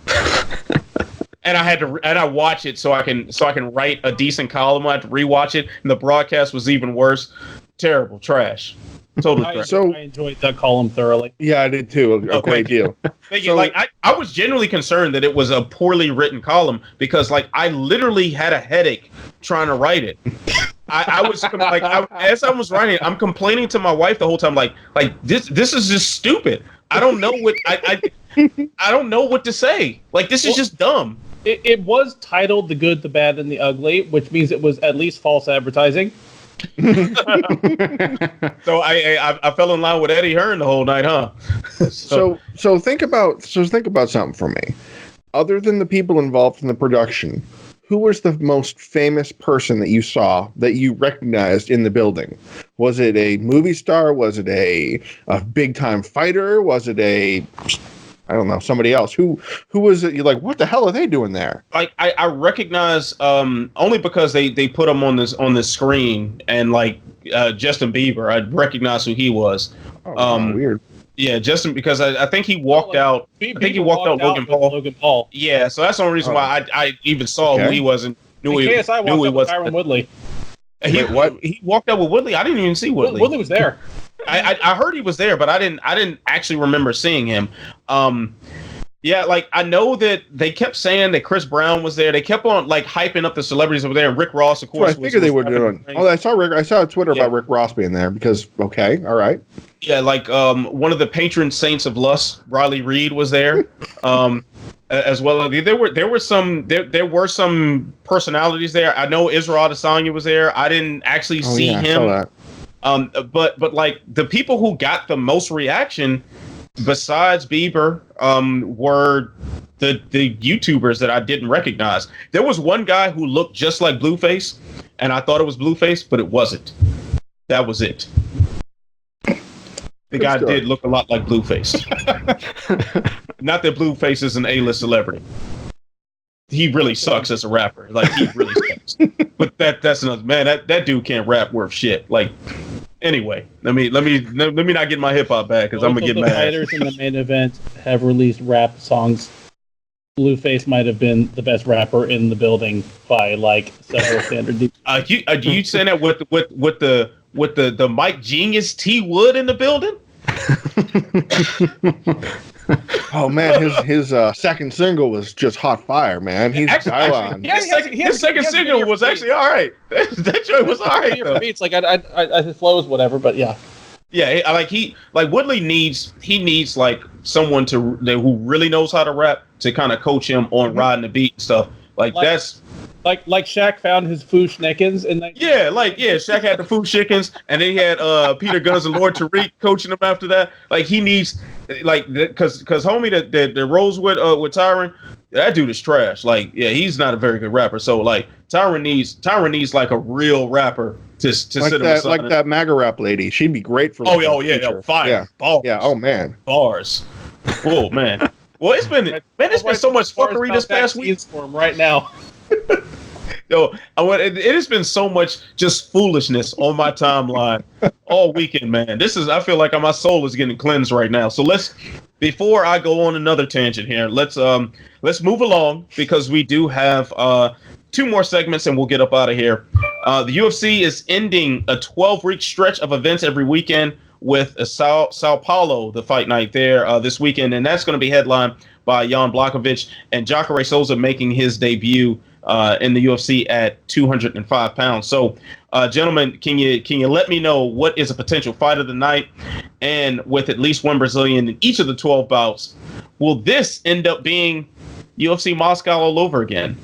A: And I watch it so I can write a decent column. I had to rewatch it, and the broadcast was even worse. Terrible, trash. Totally trash.
C: I enjoyed that column thoroughly.
D: Yeah, I did too. A great deal.
A: Thank you. Like, I was genuinely concerned that it was a poorly written column because, like, I literally had a headache trying to write it. I was like, as I was writing it, I'm complaining to my wife the whole time, like this is just stupid. I don't know what I don't know what to say. Like, this is just dumb.
C: It was titled The Good, the Bad, and the Ugly, which means it was at least false advertising.
A: So I fell in line with Eddie Hearn the whole night, huh?
D: So think about something for me. Other than the people involved in the production, who was the most famous person that you saw that you recognized in the building? Was it a movie star? Was it a big time fighter? Was it I don't know, somebody else? Who was it? You're like, what the hell are they doing there?
A: Like I recognize only because they put him on this screen, and like Justin Bieber, I recognize who he was.
D: Oh, weird.
A: Yeah, Justin, because I think he walked out. I think he walked out Logan Paul.
C: Logan Paul.
A: Yeah, so that's the only reason why I even saw who he was and knew he was.
C: KSI walked out with Tyron Woodley.
A: He walked out with Woodley. I didn't even see Woodley.
C: Woodley was there.
A: I heard he was there, but I didn't actually remember seeing him. Yeah, like I know that they kept saying that Chris Brown was there. They kept on like hyping up the celebrities over there. And Rick Ross, of course.
D: I figured they were doing. Oh, I saw on Twitter about Rick Ross being there because all right.
A: Yeah, like one of the patron saints of lust, Riley Reid, was there. As well. There were some personalities there. I know Israel Adesanya was there. I didn't actually see him. I saw that. But like the people who got the most reaction besides Bieber were the YouTubers that I didn't recognize. There was one guy who looked just like Blueface, and I thought it was Blueface, but it wasn't. That was it. The guy did look a lot like Blueface. Not that Blueface is an A-list celebrity. He really sucks as a rapper. Like he really sucks. But that's another man. That dude can't rap worth shit. Like anyway, let me not get my hip hop back because I'm gonna get mad.
C: The fighters in the main event have released rap songs. Blueface might have been the best rapper in the building by like several standards.
A: You saying that with the Mike Genius T Wood in the building?
D: Oh man, his second single was just hot fire, man. He's on.
A: His second single was actually all right. That joint was all right.
C: It's like his flow is whatever, but yeah.
A: Yeah, like Woodley needs like someone who really knows how to rap to kind of coach him on riding the beat and stuff. Like that's.
C: Like Shaq found his Foo Schnickens and
A: Shaq had the Foo Chickens, and then he had Peter Guns and Lord Tariq coaching him after that. Like he needs because homie that rolls with Tyron, that dude is trash. Like he's not a very good rapper. So like Tyron needs like a real rapper to sit him aside.
D: Like that MAGA rap lady. She'd be great for
A: fire. Bars.
D: Yeah, oh man.
A: Bars. Oh man. Well, it's been so much fuckery this past week
C: for him right now.
A: Yo, it has been so much just foolishness on my timeline all weekend, man. I feel like my soul is getting cleansed right now. So before I go on another tangent here, let's move along because we do have 2 more segments and we'll get up out of here. The UFC is ending a 12-week stretch of events every weekend with Sao Paulo, the fight night there this weekend, and that's going to be headlined by Jan Blachowicz and Jacare Souza making his debut in the UFC at 205 pounds. So, gentlemen, can you let me know what is a potential fight of the night? And with at least one Brazilian in each of the 12 bouts, will this end up being UFC Moscow all over again?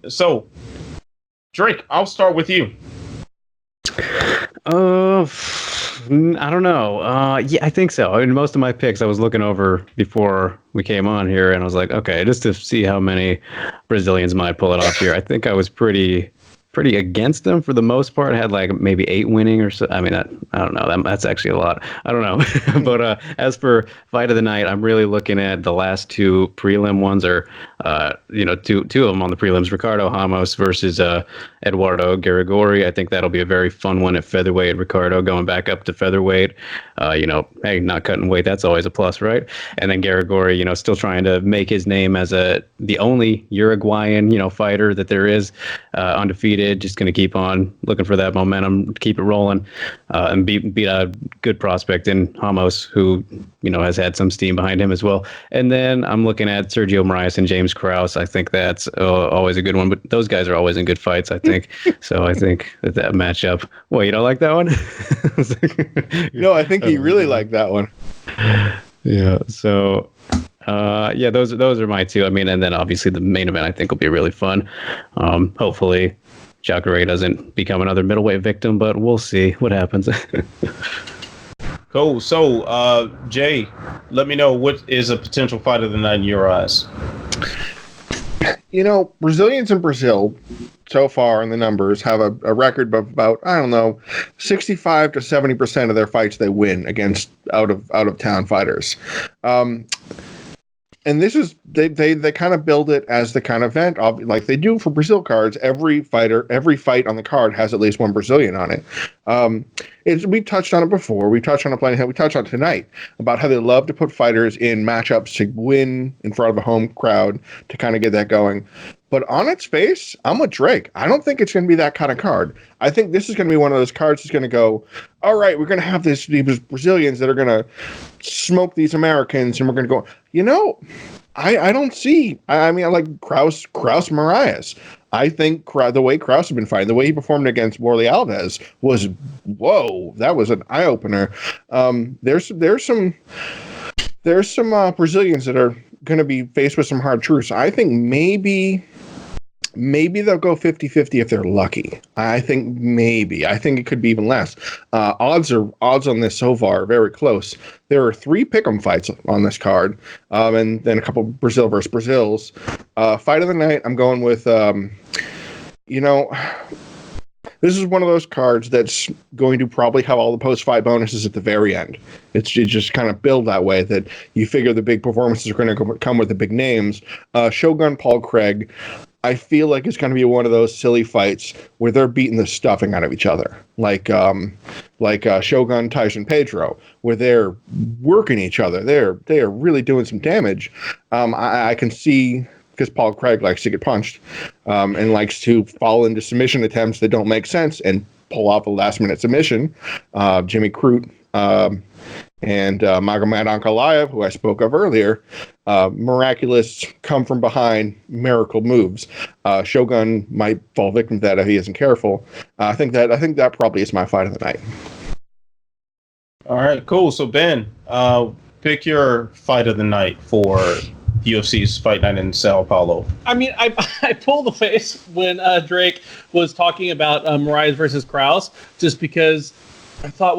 A: So, Drake, I'll start with you.
B: I don't know. Yeah, I think so. I mean, most of my picks I was looking over before we came on here, and I was like, okay, just to see how many Brazilians might pull it off here. I think I was pretty against them for the most part. I had like maybe 8 winning or so. I mean, I don't know. That's actually a lot. I don't know. But as for fight of the night, I'm really looking at the last 2 prelim ones are, two of them on the prelims, Ricardo Ramos versus Eduardo Garagorri. I think that'll be a very fun one at featherweight. Ricardo going back up to featherweight. Hey, not cutting weight. That's always a plus, right? And then Garagorri, still trying to make his name as the only Uruguayan, fighter that there is, undefeated. Just going to keep on looking for that momentum, keep it rolling, and beat a good prospect in Ramos, who has had some steam behind him as well. And then I'm looking at Sergio Moraes and James Krause. I think that's always a good one, but those guys are always in good fights, I think. So I think that matchup. Well, you don't like that one?
D: No, I think you really like that one.
B: Yeah. So. Those are my 2. I mean, and then obviously the main event I think will be really fun. Hopefully Jacare doesn't become another middleweight victim, but we'll see what happens.
A: Cool. So, Jay, let me know what is a potential fight of the night in your eyes.
D: Brazilians in Brazil so far in the numbers have a record of about, I don't know, 65 to 70% of their fights they win against out of town fighters. And this is they kind of build it as the kind of event like they do for Brazil cards. Every fight on the card has at least one Brazilian on it. We touched on it before. We touched on it plenty. We touched on it tonight about how they love to put fighters in matchups to win in front of a home crowd to kind of get that going. But on its face, I'm with Drake. I don't think it's going to be that kind of card. I think this is going to be one of those cards that's going to go, all right, we're going to have these Brazilians that are going to smoke these Americans, and we're going to go, I don't see. I mean, I like Kraus Marias. I think the way Kraus has been fighting, the way he performed against Warley Alves was, whoa, that was an eye opener. There's some Brazilians that are going to be faced with some hard truths. I think maybe they'll go 50-50 if they're lucky. I think it could be even less. Odds on this so far are very close. There are 3 pick'em fights on this card, and then a couple Brazil versus Brazils. Fight of the night, I'm going with, this is one of those cards that's going to probably have all the post-fight bonuses at the very end. It's just kind of build that way that you figure the big performances are going to come with the big names. Shogun Paul Craig, I feel like it's going to be one of those silly fights where they're beating the stuffing out of each other, like Shogun Tyson Pedro, where they're working each other. They are really doing some damage. I can see, because Paul Craig likes to get punched and likes to fall into submission attempts that don't make sense and pull off a last-minute submission. Jimmy Crute and Magomed Ankalaev, who I spoke of earlier, miraculous come-from-behind miracle moves. Shogun might fall victim to that if he isn't careful. I think that probably is my fight of the night.
A: All right, cool. So Ben, pick your fight of the night for UFC's Fight Night in Sao Paulo.
C: I mean, I pulled the face when Drake was talking about Moraes versus Kraus, just because I thought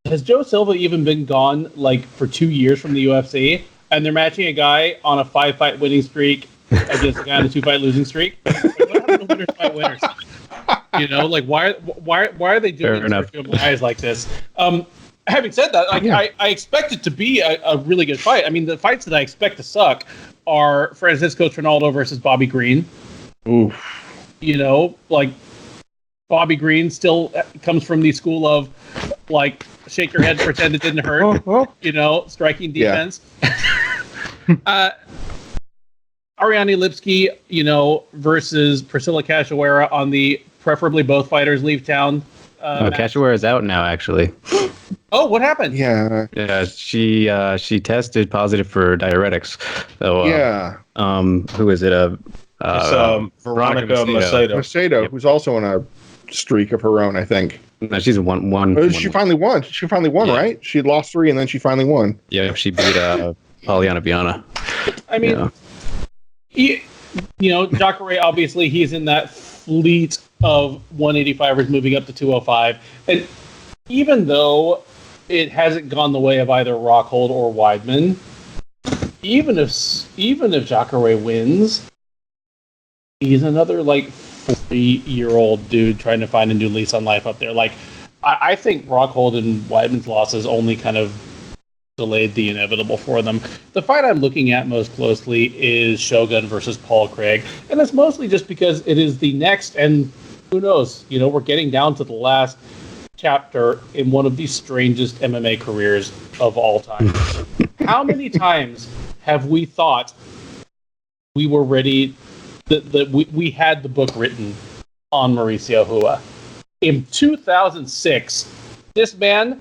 C: has Joe Silva even been gone like for 2 years from the UFC, and they're matching a guy on a 5-fight winning streak against a guy on a 2-fight losing streak? Like, what happened to winners fight winners? Why are they doing Moraes like this? Having said that, I expect it to be a really good fight. I mean, the fights that I expect to suck are Francisco Trinaldo versus Bobby Green.
D: Oof.
C: Like Bobby Green still comes from the school of like shake your head, pretend it didn't hurt. Striking defense. Yeah. Ariane Lipski, versus Priscilla Cachoeira on the preferably both fighters leave town.
B: Cachoeira's out now, actually.
C: Oh, what happened?
D: Yeah.
B: Yeah, she tested positive for diuretics. So who is it?
A: Veronica
D: Macedo,
B: Yep.
D: who's also on a streak of her own, I think.
B: No, she's one.
D: She finally won. She finally won, right? She lost 3 and then she finally won.
B: Yeah, she beat Polyana Viana.
C: I mean, Jacare, obviously, he's in that fleet of 185ers moving up to 205. And even though it hasn't gone the way of either Rockhold or Weidman, even if Jacare wins, he's another 40-year-old dude trying to find a new lease on life up there. I think Rockhold and Weidman's losses only kind of delayed the inevitable for them. The fight I'm looking at most closely is Shogun versus Paul Craig, and that's mostly just because it is the next, and who knows, we're getting down to the last chapter in one of the strangest MMA careers of all time. How many times have we thought we were ready, that we had the book written on Mauricio Hua? In 2006, this man,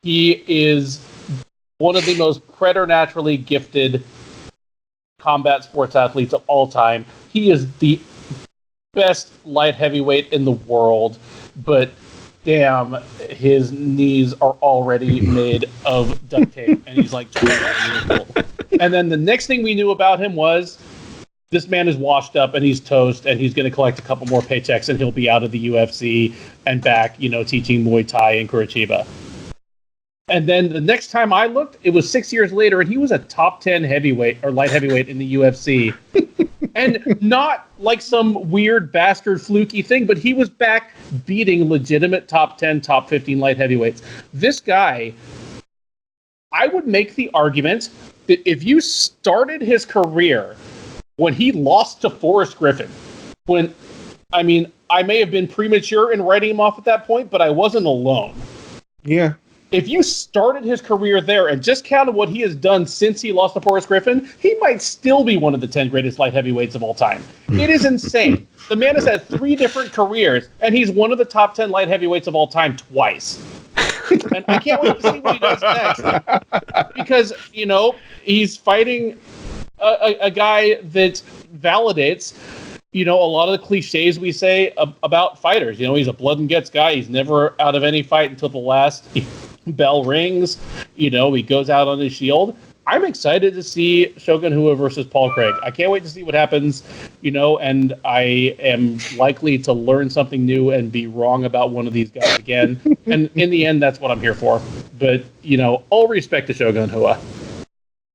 C: he is one of the most preternaturally gifted combat sports athletes of all time. He is the best light heavyweight in the world, but damn, his knees are already made of duct tape, and he's like 20 years old. And then the next thing we knew about him was this man is washed up and he's toast, and he's going to collect a couple more paychecks, and he'll be out of the UFC and back, teaching Muay Thai in Curitiba. And then the next time I looked, it was 6 years later, and he was a top 10 heavyweight or light heavyweight in the UFC. And not like some weird bastard fluky thing, but he was back beating legitimate top 10, top 15 light heavyweights. This guy, I would make the argument that if you started his career when he lost to Forrest Griffin, I may have been premature in writing him off at that point, but I wasn't alone.
D: Yeah.
C: If you started his career there and just counted what he has done since he lost to Forrest Griffin, he might still be one of the 10 greatest light heavyweights of all time. It is insane. The man has had 3 different careers, and he's one of the top 10 light heavyweights of all time twice. And I can't wait to see what he does next. Because, he's fighting a guy that validates, a lot of the cliches we say about fighters. He's a blood and guts guy. He's never out of any fight until the last bell rings. He goes out on his shield. I'm excited to see Shogun Rua versus Paul Craig. I can't wait to see what happens, and I am likely to learn something new and be wrong about one of these guys again. And in the end, that's what I'm here for. But, all respect to Shogun Rua.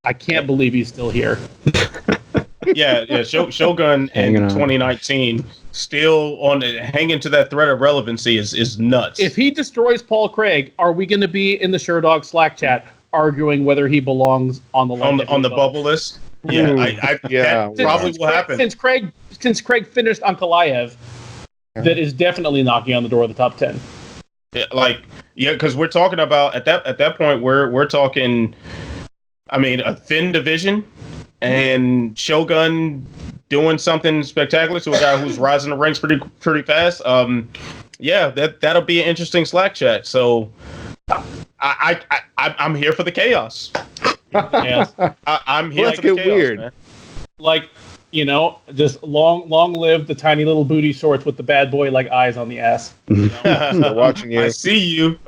C: I can't believe he's still here.
A: Yeah. Shogun in 2019 still hanging to that thread of relevancy is nuts.
C: If he destroys Paul Craig, are we going to be in the Sherdog Slack chat arguing whether he belongs on the
A: bubble list? Yeah, that probably will happen.
C: Since Craig finished Ankalaev, that is definitely knocking on the door of the top 10.
A: Yeah, because we're talking about at that point we're talking. A thin division. And Shogun doing something spectacular to a guy who's rising the ranks pretty fast. That'll be an interesting Slack chat. So I'm here for the chaos.
C: Yes.
A: I'm here
D: Let's
A: for the
D: get
A: chaos,
D: weird.
A: Man.
C: Just long live the tiny little booty shorts with the bad boy like eyes on the ass.
D: Still watching you.
A: I see you.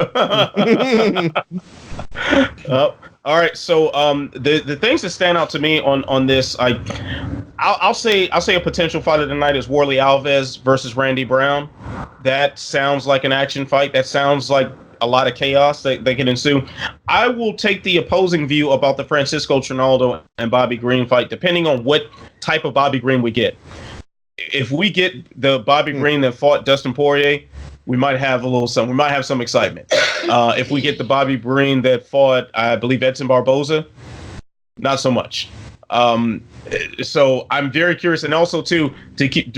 A: All right, so the things that stand out to me on this, I'll say a potential fight of the night is Warley Alves versus Randy Brown. That sounds like an action fight. That sounds like a lot of chaos that can ensue. I will take the opposing view about the Francisco Trinaldo and Bobby Green fight, depending on what type of Bobby Green we get. If we get the Bobby Green that fought Dustin Poirier, we might have we might have some excitement. If we get the Bobby Green that fought, I believe, Edson Barboza, not so much. So I'm very curious, and also to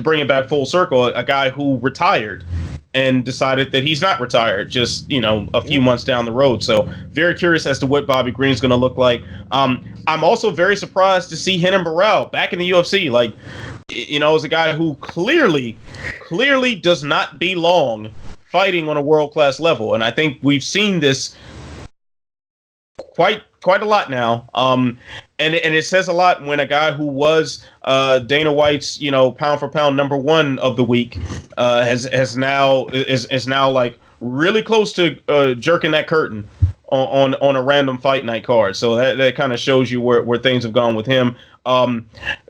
A: bring it back full circle, a guy who retired and decided that he's not retired, just a few months down the road. So very curious as to what Bobby Green's going to look like. I'm also very surprised to see Renan Barão back in the UFC. As a guy who clearly does not belong fighting on a world-class level. And I think we've seen this quite a lot now. And it says a lot when a guy who was Dana White's, pound for pound #1 of the week is now like really close to jerking that curtain on a random fight night card. So that kind of shows you where things have gone with him.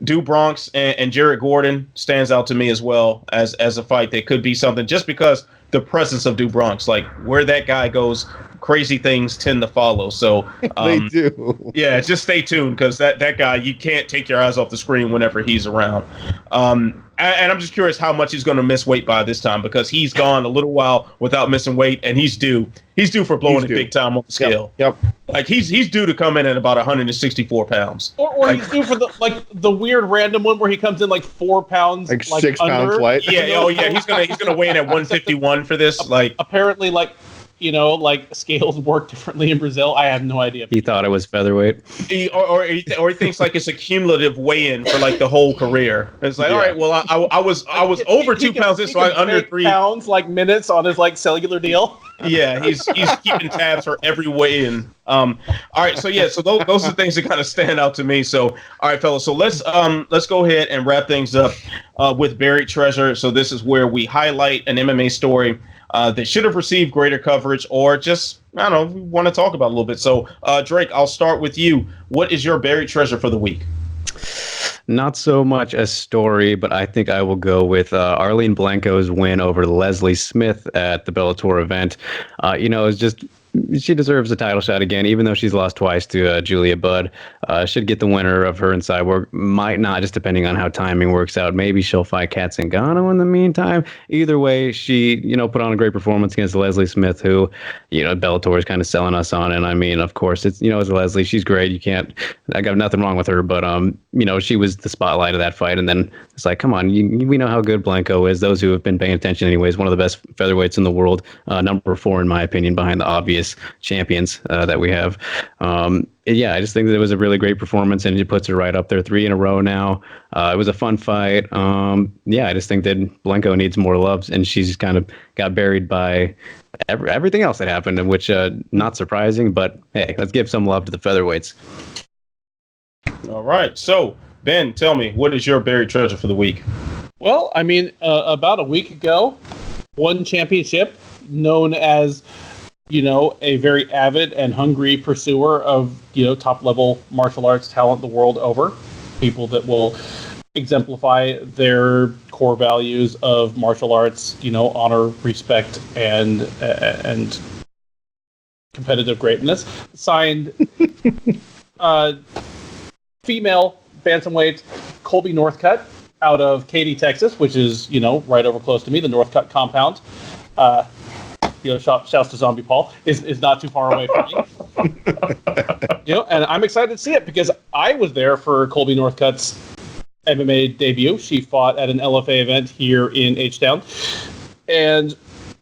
A: Do Bronx and Jared Gordon stands out to me as well as a fight that could be something, just because the presence of Do Bronx, like where that guy goes, crazy things tend to follow. So
D: they do.
A: Yeah, just stay tuned, because that guy, you can't take your eyes off the screen whenever he's around. And I'm just curious how much he's going to miss weight by this time, because he's gone a little while without missing weight, and he's due for blowing it big time on the scale.
D: Yep.
A: Like he's due to come in at about 164 pounds.
C: Or he's due for the weird random one where he comes in 4 pounds,
D: like 6 pounds light.
A: Yeah. He's gonna weigh in at 151 for this.
C: Apparently, scales work differently in Brazil. I have no idea.
B: He thought it was featherweight.
A: He thinks it's a cumulative weigh-in for the whole career. It's all right, well, I was over 2 pounds, so I under 3
C: pounds minutes on his cellular deal.
A: Yeah, he's keeping tabs for every weigh-in. All right, so those are things that kind of stand out to me. So all right, fellas, so let's go ahead and wrap things up with Buried Treasure. So this is where we highlight an MMA story that should have received greater coverage, or just, I don't know, we want to talk about a little bit. So, Drake, I'll start with you. What is your buried treasure for the week?
B: Not so much a story, but I think I will go with Arlene Blencowe's win over Leslie Smith at the Bellator event. It's just she deserves a title shot again, even though she's lost twice to Julia Budd. Should get the winner of her and Cyborg. Might not, just depending on how timing works out. Maybe she'll fight Kat Zingano in the meantime. Either way, she, put on a great performance against Leslie Smith, who, Bellator is kind of selling us on. And I mean, of course, it's, it's Leslie. She's great. I got nothing wrong with her, but, she was the spotlight of that fight. And then it's like, come on, we know how good Blencowe is. Those who have been paying attention anyways, one of the best featherweights in the world, number 4 in my opinion, behind the obvious champions that we have. I just think that it was a really great performance, and it puts her right up there 3 in a row now. It was a fun fight. I just think that Blencowe needs more love, and she's kind of got buried by everything else that happened, which not surprising, but hey, let's give some love to the featherweights.
A: All right. So, Ben, tell me, what is your buried treasure for the week?
C: Well, I mean, about a week ago, one championship known as a very avid and hungry pursuer of, top-level martial arts talent the world over. People that will exemplify their core values of martial arts, honor, respect, and competitive greatness. Signed female bantamweight Colby Northcutt out of Katy, Texas, which is, right over close to me, the Northcutt compound. Shouts to Zombie Paul is not too far away from me. And I'm excited to see it because I was there for Colby Northcutt's MMA debut. She fought at an LFA event here in H-Town. And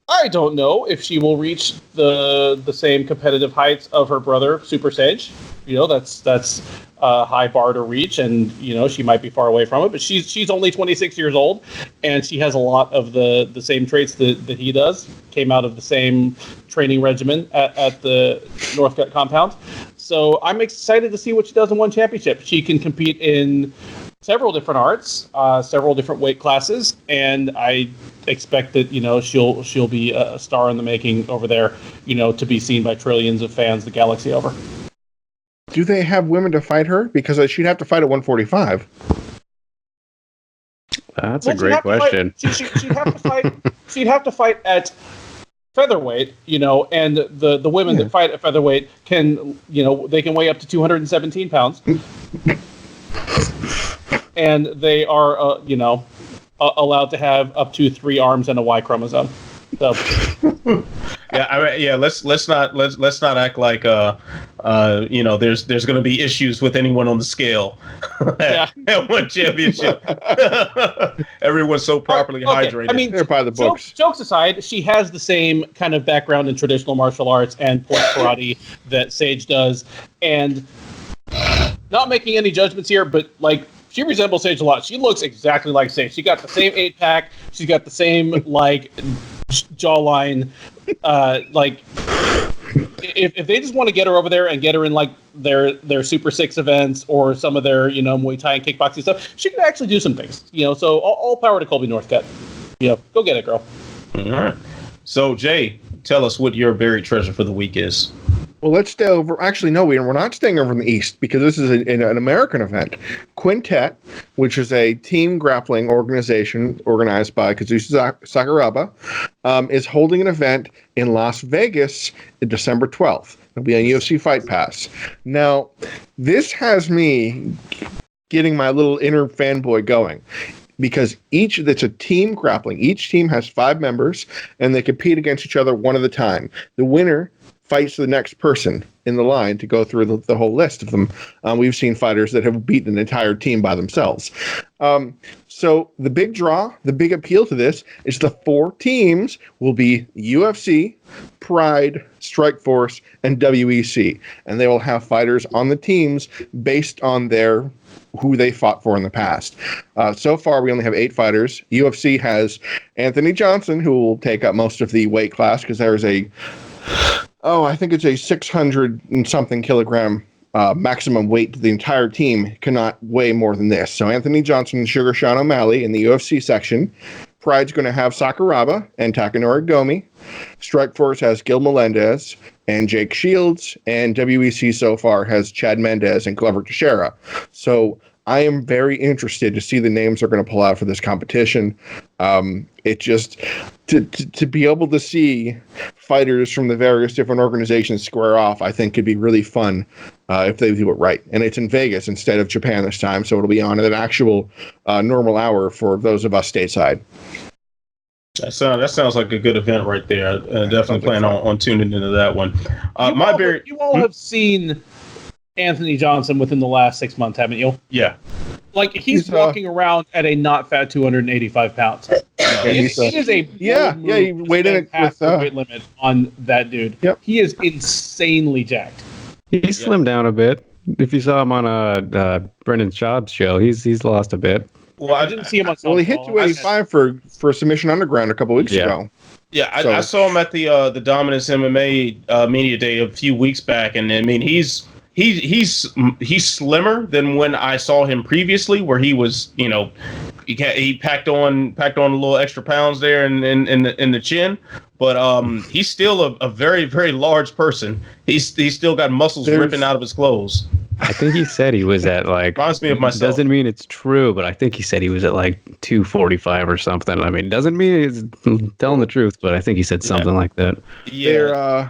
C: I don't know if she will reach the same competitive heights of her brother, Super Sage. That's a high bar to reach, and she might be far away from it. But she's only 26 years old, and she has a lot of the same traits that he does. Came out of the same training regimen at the Northcutt compound. So I'm excited to see what she does in one championship. She can compete in several different arts, several different weight classes, and I expect that she'll be a star in the making over there. To be seen by trillions of fans the galaxy over.
D: Do they have women to fight her? Because she'd have to fight at 145.
B: That's a great question.
C: She'd have to fight at featherweight, and the women that fight at featherweight can, they can weigh up to 217 pounds. And they are, allowed to have up to 3 arms and a Y chromosome. So. Let's
A: not act like there's going to be issues with anyone on the scale at one championship. Everyone's so properly hydrated.
C: I mean,
D: they're by the books.
C: Jokes aside, she has the same kind of background in traditional martial arts and point karate that Sage does, and not making any judgments here, but she resembles Sage a lot. She looks exactly like Sage. She got the same 8-pack. She's got the same jawline. If they just want to get her over there and get her in their Super 6 events or some of their Muay Thai and kickboxing stuff, she can actually do some things. So all power to Colby Northcutt. Go get it, girl.
A: All right. So Jay, tell us what your buried treasure for the week is.
D: Well, let's stay over. Actually, no, we're not staying over in the East because this is an American event. Quintet, which is a team grappling organization organized by Kazushi Sakuraba, is holding an event in Las Vegas on December 12th. It'll be on UFC Fight Pass. Now, this has me getting my little inner fanboy going. Because that's a team grappling. Each team has 5 members, and they compete against each other one at a time. The winner fights the next person in the line to go through the whole list of them. We've seen fighters that have beaten an entire team by themselves. So the big draw, the big appeal to this is the 4 teams will be UFC, Pride, Strikeforce, and WEC. And they will have fighters on the teams based on who they fought for in the past. So far, we only have 8 fighters. UFC has Anthony Johnson, who will take up most of the weight class because there is I think it's a 600 and something kilogram maximum weight. The entire team cannot weigh more than this. So Anthony Johnson and Sugar Sean O'Malley in the UFC section. Pride's going to have Sakuraba and Takanori Gomi. Strikeforce has Gil Melendez and Jake Shields. And WEC so far has Chad Mendez and Glover Teixeira. So I am very interested to see the names they're going to pull out for this competition. It just to be able to see fighters from the various different organizations square off, I think could be really fun if they do it right. And it's in Vegas instead of Japan this time, so it'll be on at an actual normal hour for those of us stateside.
A: That sounds like a good event right there. Definitely plan on tuning into that one.
C: You all have seen Anthony Johnson within the last 6 months, haven't you?
A: Yeah.
C: Like, he's walking around at a not fat 285 pounds. It is a
D: he weighed in
C: with the weight limit on that dude.
D: Yep.
C: He is insanely jacked.
B: He slimmed down a bit. If you saw him on Brendan Schaub's show, he's lost a bit.
C: Well, I didn't see him on.
D: Well, he hit 285 for Submission Underground a couple weeks ago.
A: Yeah, I saw him at the Dominance MMA media day a few weeks back, and I mean he's slimmer than when I saw him previously, where he was, you know, he packed on a little extra pounds there in the chin, but he's still a very, very large person. He's still got muscles ripping out of his clothes.
B: I think he said he was at like.
A: Reminds me of myself.
B: Doesn't mean it's true, but I think he said he was at like 245 or something. I mean, doesn't mean he's telling the truth, but I think he said something like that.
A: Yeah.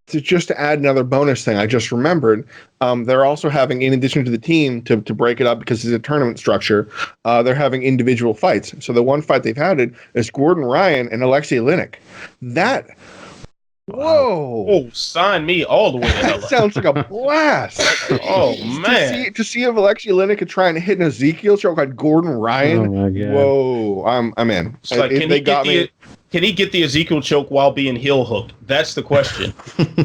D: To add another bonus thing, I just remembered, they're also having, in addition to the team, to break it up because it's a tournament structure, they're having individual fights. So the one fight they've had is Gordon Ryan and Alexei Oleinik. That. Whoa!
A: Oh, sign me all the way.
D: That sounds like a blast.
A: Oh man!
D: To see if Alexei Oleinik could try and hit an Ezekiel choke like Gordon Ryan.
B: Oh my God!
D: Whoa! I'm in.
A: It's like, can he get the Ezekiel choke while being heel hooked? That's the question.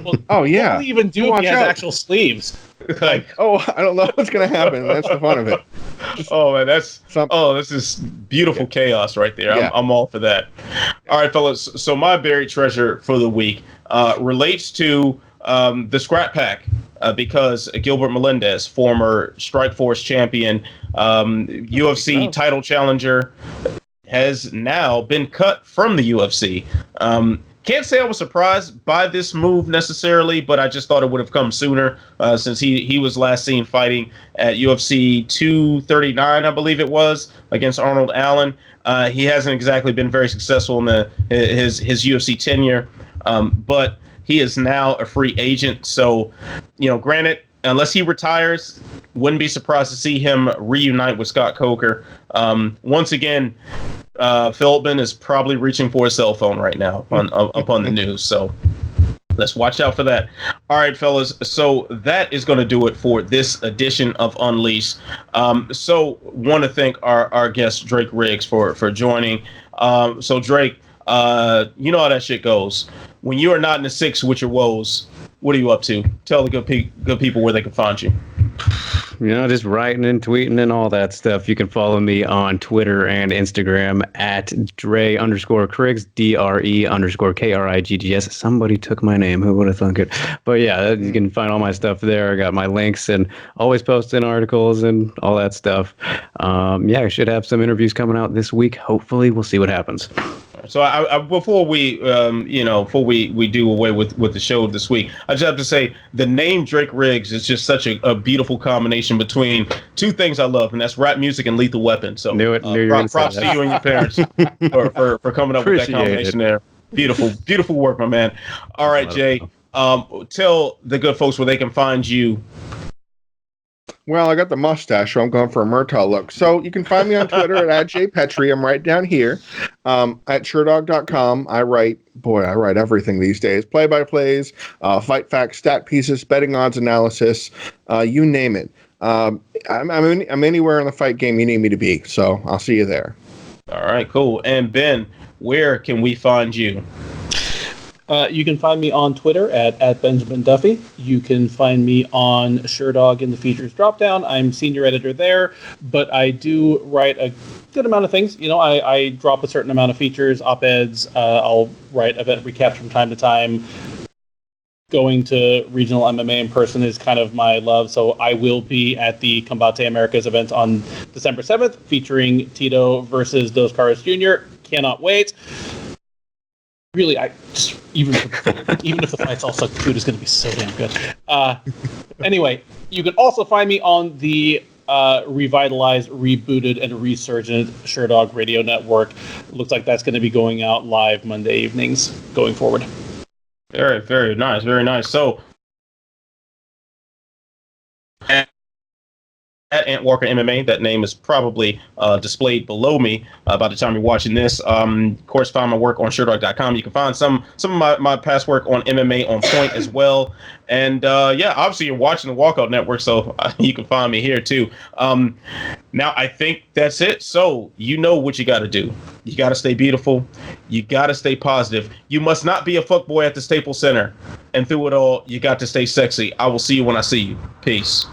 C: What will he even do if he has actual sleeves?
A: Like,
D: I don't know what's gonna happen. That's the fun of it.
A: This is beautiful chaos right there.
D: Yeah.
A: I'm all for that. All right, fellas. So my buried treasure for the week relates to the Scrap Pack because Gilbert Melendez, former Strikeforce champion, UFC title challenger, has now been cut from the UFC. Can't say I was surprised by this move necessarily, but I just thought it would have come sooner since he was last seen fighting at UFC 239, I believe it was, against Arnold Allen. He hasn't exactly been very successful in his UFC tenure, but he is now a free agent. So, you know, granted, unless he retires, wouldn't be surprised to see him reunite with Scott Coker. Once again, Feldman is probably reaching for his cell phone right now upon the news. So let's watch out for that. All right, fellas. So that is going to do it for this edition of Unleashed. So want to thank our guest, Drake Riggs, for joining. So Drake, you know how that shit goes. When you are not in the six with your woes, what are you up to? Tell the good people where they can find you.
B: You know, just writing and tweeting and all that stuff. You can follow me on Twitter and Instagram at Dre_Kriggs, DRE_KRIGGS. Somebody took my name. Who would have thunk it? But yeah, you can find all my stuff there. I got my links and always posting articles and all that stuff. I should have some interviews coming out this week. Hopefully, we'll see what happens.
A: So before we do away with the show this week, I just have to say the name Drake Riggs is just such a beautiful combination between two things I love, and that's rap music and Lethal Weapon. So props to you and your parents for coming up with that combination there. Beautiful work, my man. All right, Jay, tell the good folks where they can find you.
D: Well, I got the mustache, so I'm going for a Murtaugh look. So you can find me on Twitter at @JPetri. I'm right down here. At Sherdog.com, I write everything these days. Play-by-plays, fight facts, stat pieces, betting odds analysis, you name it. I'm anywhere in the fight game you need me to be, so I'll see you there.
A: All right, cool. And Ben, where can we find you?
C: You can find me on Twitter at Benjamin Duffy. You can find me on Sherdog in the Features Dropdown. I'm senior editor there, but I do write a good amount of things. You know, I drop a certain amount of features, op-eds. I'll write event recaps from time to time. Going to regional MMA in person is kind of my love, so I will be at the Combate Americas event on December 7th, featuring Tito versus Dos Caras Jr. Cannot wait. Really, even if the fights all suck, the food is going to be so damn good. Anyway, you can also find me on the revitalized, rebooted, and resurgent Sherdog Radio Network. Looks like that's going to be going out live Monday evenings going forward.
A: Very, very nice. Very nice. So, at Ant Walker MMA, that name is probably displayed below me by the time you're watching this. Of course, find my work on Sherdog.com. You can find some of my past work on MMA on Point as well. And obviously you're watching the Walkout Network, so you can find me here too. Now I think that's it. So you know what you got to do. You got to stay beautiful. You got to stay positive. You must not be a fuckboy at the Staples Center. And through it all, you got to stay sexy. I will see you when I see you. Peace.